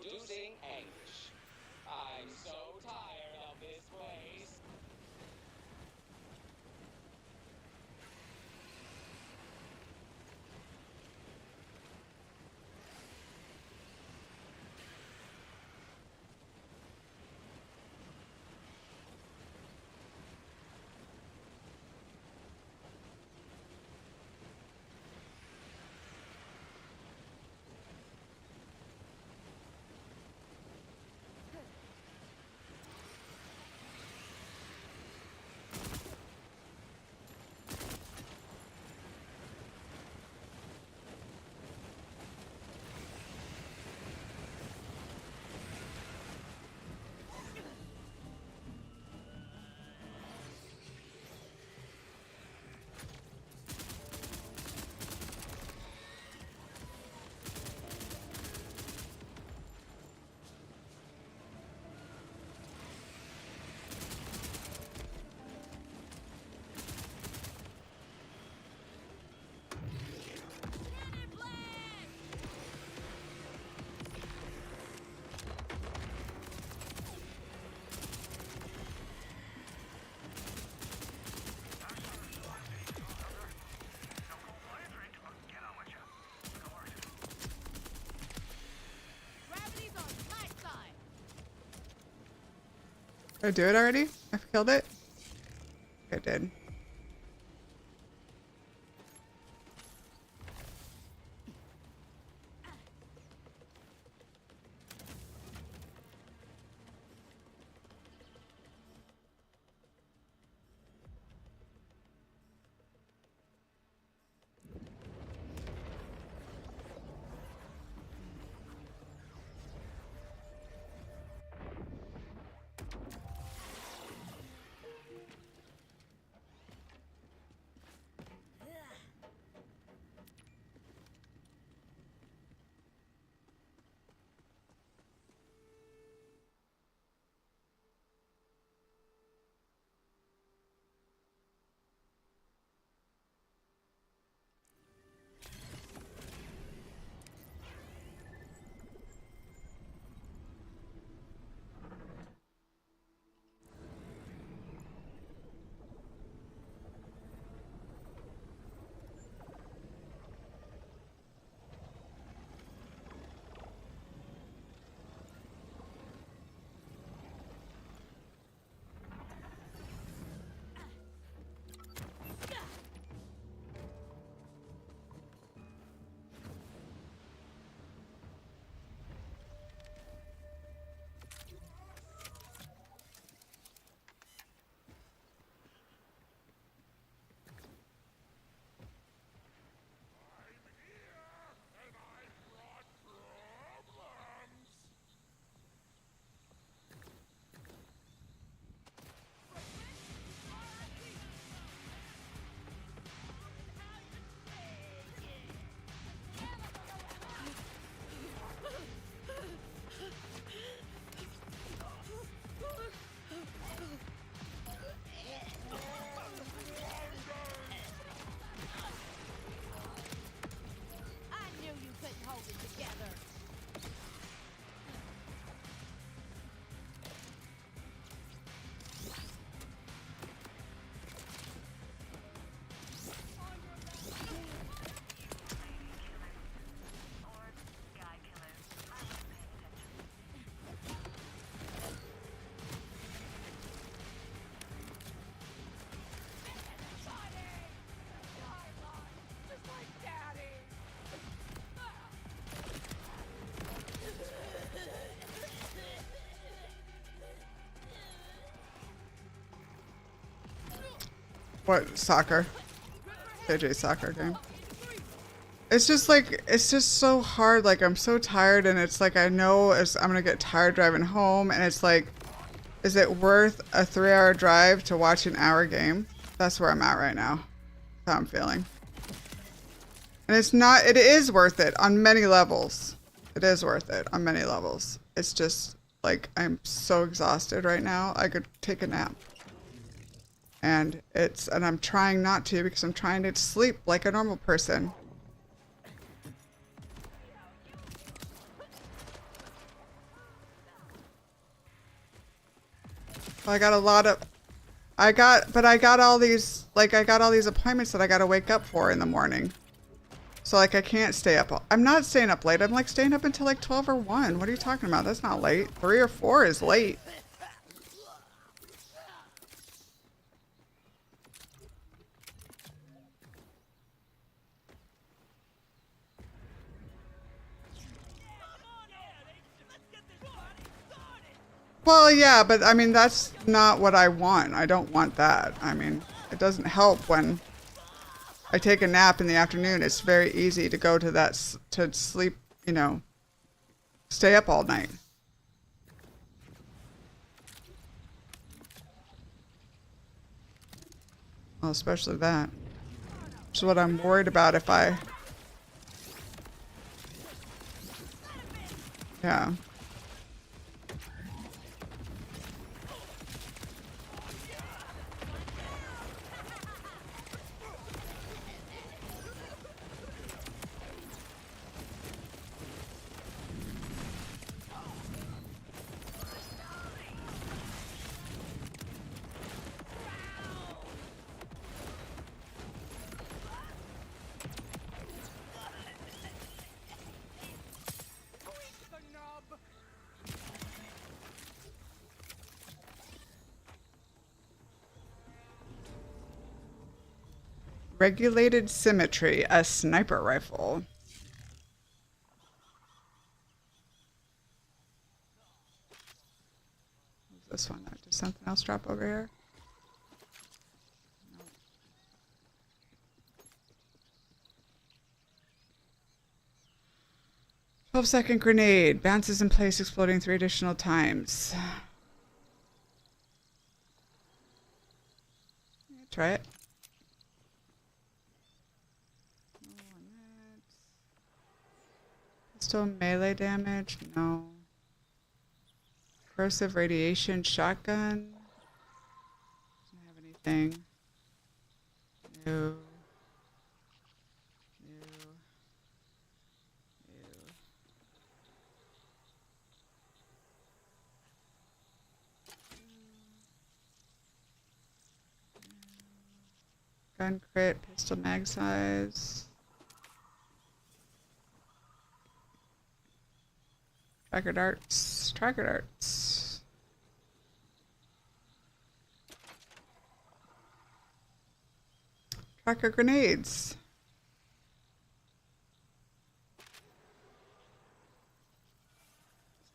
producing anguish. I'm so tired of this place. Gravity's on my side. Did I do it already? I've killed it? I did. What soccer? JJ soccer game. It's just like, it's just so hard. Like, I'm so tired, and it's like, I know I'm gonna get tired driving home, and it's like, is it worth a 3-hour drive to watch an hour game? That's where I'm at right now. That's how I'm feeling. And it's not, it is worth it on many levels. It is worth it on many levels. It's just like, I'm so exhausted right now. I could take a nap. And I'm trying not to, because I'm trying to sleep like a normal person. Well, I got a lot of... I got all these... Like, I got all these appointments that I gotta wake up for in the morning. So, like, I can't stay up. I'm not staying up late. I'm, like, staying up until, like, 12 or 1. What are you talking about? That's not late. 3 or 4 is late. Well, yeah, but, I mean, that's not what I want. I don't want that. I mean, it doesn't help when I take a nap in the afternoon. It's very easy to go to that... to sleep, you know... Stay up all night. Well, especially that. Which is what I'm worried about if I... Yeah. Regulated symmetry, a sniper rifle. What's this one? Did something else drop over here? Nope. 12-second grenade. Bounces in place, exploding 3 additional times. Yeah, try it. Pistol melee damage? No. Corrosive radiation shotgun? Doesn't have anything. No. No. No. Gun crit, pistol mag size. Tracker darts. Tracker darts. Tracker grenades.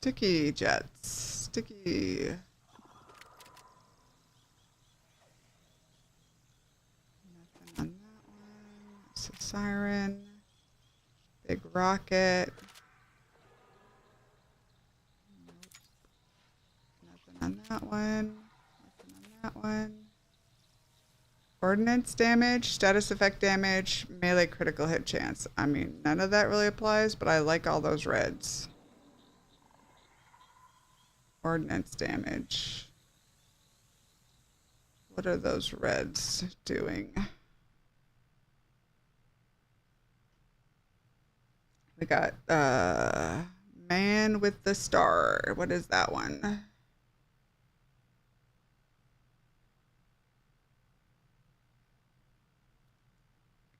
Sticky jets. Sticky. Nothing on that one. It's a siren. Big rocket. On that one. Nothing on that one. Ordnance damage, status effect damage, melee critical hit chance. I mean, none of that really applies, but I like all those reds. Ordnance damage. What are those reds doing? We got Man with the Star. What is that one?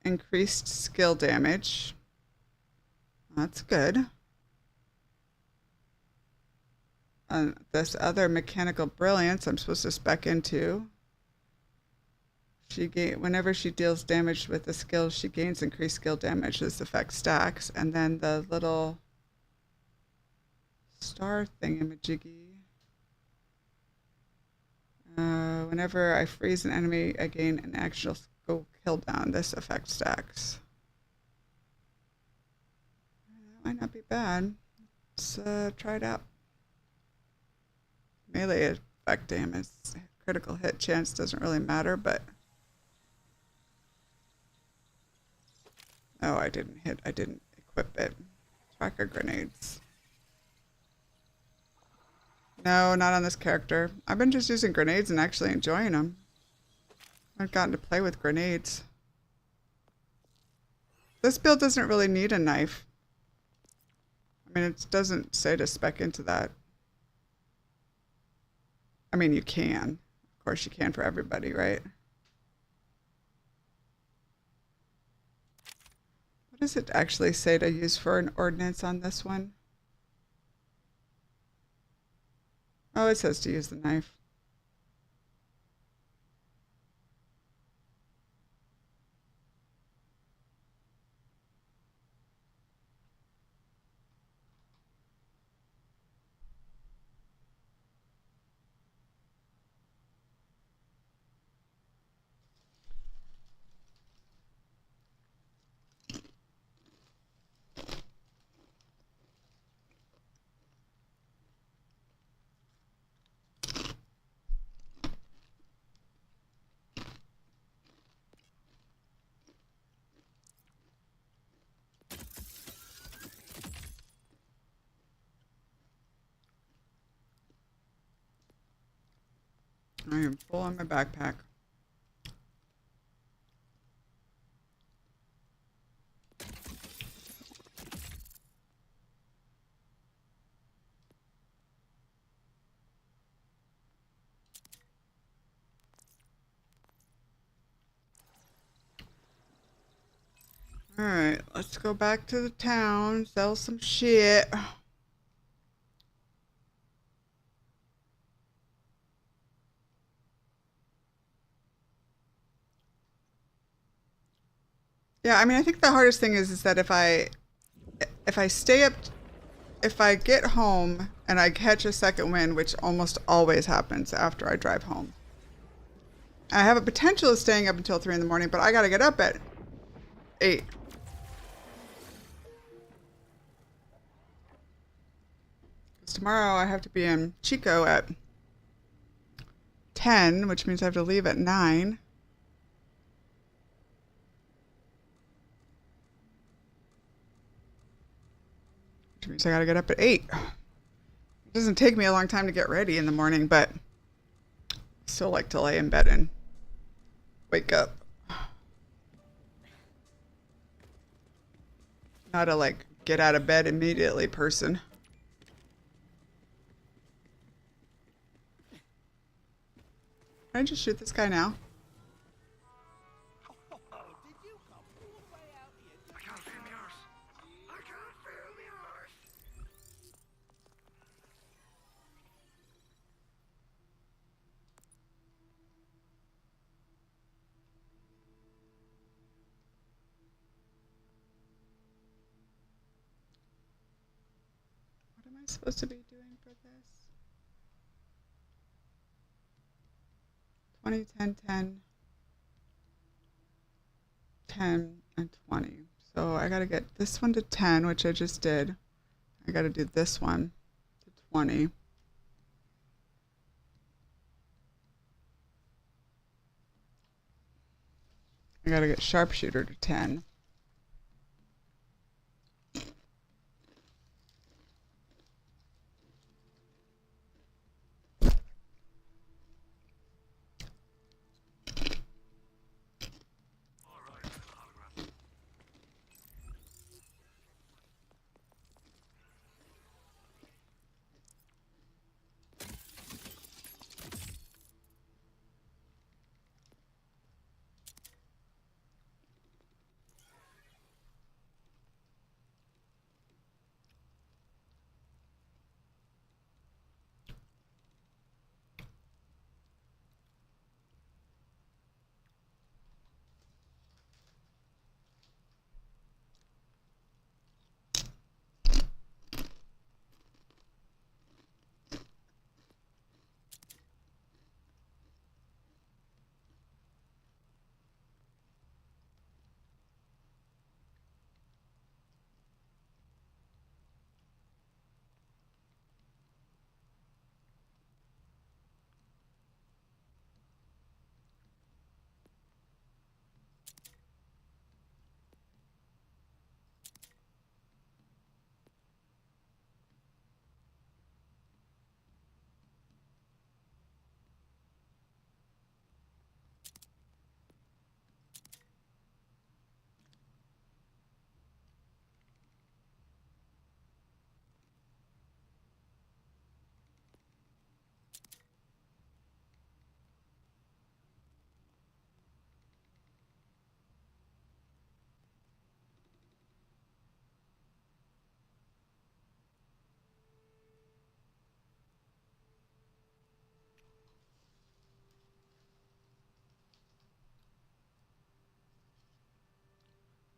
Increased skill damage. That's good. This other mechanical brilliance I'm supposed to spec into. Whenever she deals damage with the skill, she gains increased skill damage. This effect stacks. And then the little star thingamajiggy. Whenever I freeze an enemy, I gain an actual skill down. This effect stacks. That might not be bad. Let's try it out. Melee effect damage. Critical hit chance doesn't really matter, but... Oh, I didn't equip it. Tracker grenades. No, not on this character. I've been just using grenades and actually enjoying them. I've gotten to play with grenades. This build doesn't really need a knife. I mean, it doesn't say to spec into that. I mean, you can. Of course, you can for everybody, right? What does it actually say to use for an ordinance on this one? Oh, it says to use the knife. I am full on my backpack. All right, let's go back to the town, sell some shit. Yeah, I mean, I think the hardest thing is that if I stay up, if I get home and I catch a second wind, which almost always happens after I drive home, I have a potential of staying up until 3 in the morning, but I got to get up at 8. Because tomorrow I have to be in Chico at 10, which means I have to leave at 9. Which means I got to get up at 8. It doesn't take me a long time to get ready in the morning, but I still like to lay in bed and wake up. Not a like get out of bed immediately person. Can I just shoot this guy now? What am I supposed to be doing for this? 20, 10, 10, 10, and 20. So I gotta get this one to 10, which I just did. I gotta do this one to 20. I gotta get sharpshooter to 10.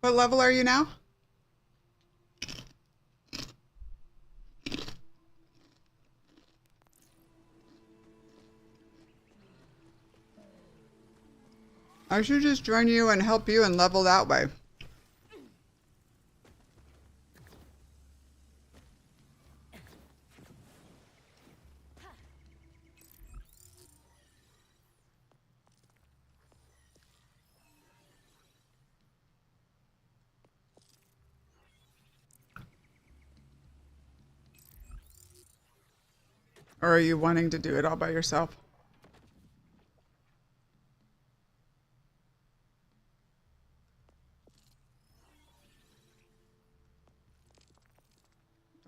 What level are you now? I should just join you and help you and level that way. Or are you wanting to do it all by yourself?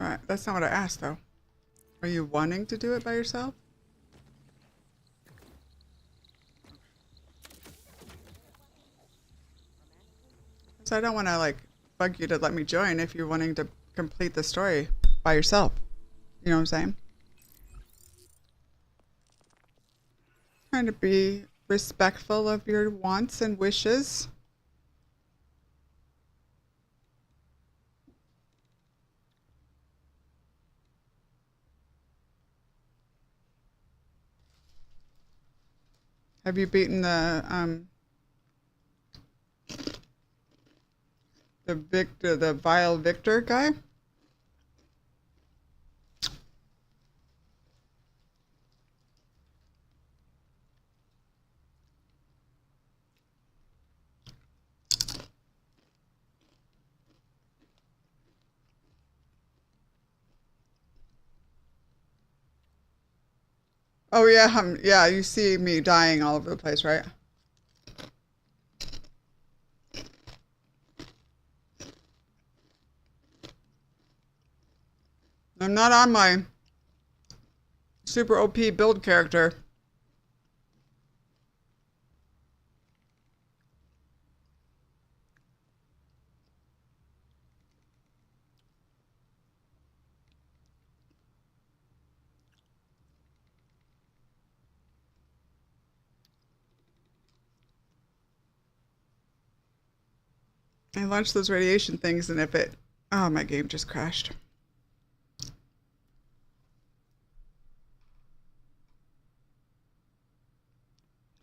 All right, that's not what I asked though. Are you wanting to do it by yourself? So I don't want to like bug you to let me join if you're wanting to complete the story by yourself. You know what I'm saying? Trying to be respectful of your wants and wishes. Have you beaten the vile Victor guy? Oh yeah, yeah, you see me dying all over the place, right? I'm not on my super OP build character. I launched those radiation things and if it... Oh, my game just crashed.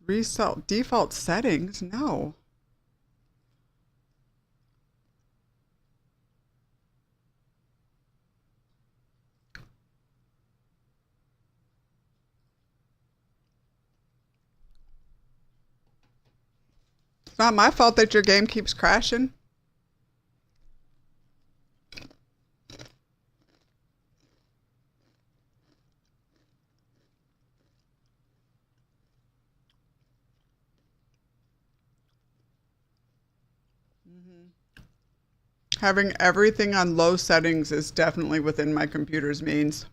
Reset default settings? No. It's not my fault that your game keeps crashing. Having everything on low settings is definitely within my computer's means.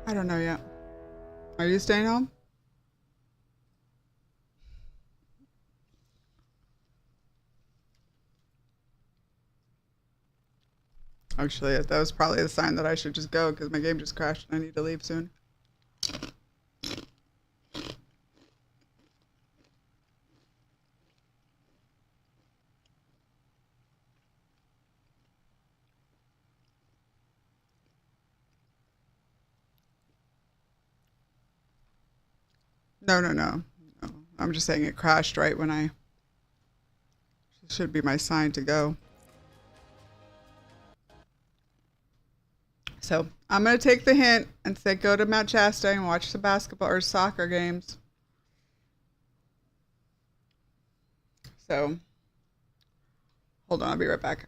I don't know yet. Are you staying home? Actually, that was probably a sign that I should just go because my game just crashed and I need to leave soon. No. I'm just saying it crashed right when I... It should be my sign to go. So I'm going to take the hint and say go to Mount Shasta and watch some basketball or soccer games. So hold on, I'll be right back.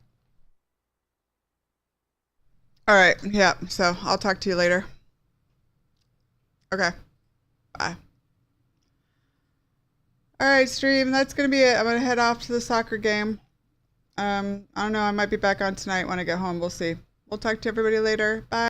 All right, yeah, so I'll talk to you later. Okay, bye. All right, stream, that's going to be it. I'm going to head off to the soccer game. I don't know, I might be back on tonight when I get home. We'll see. We'll talk to everybody later. Bye.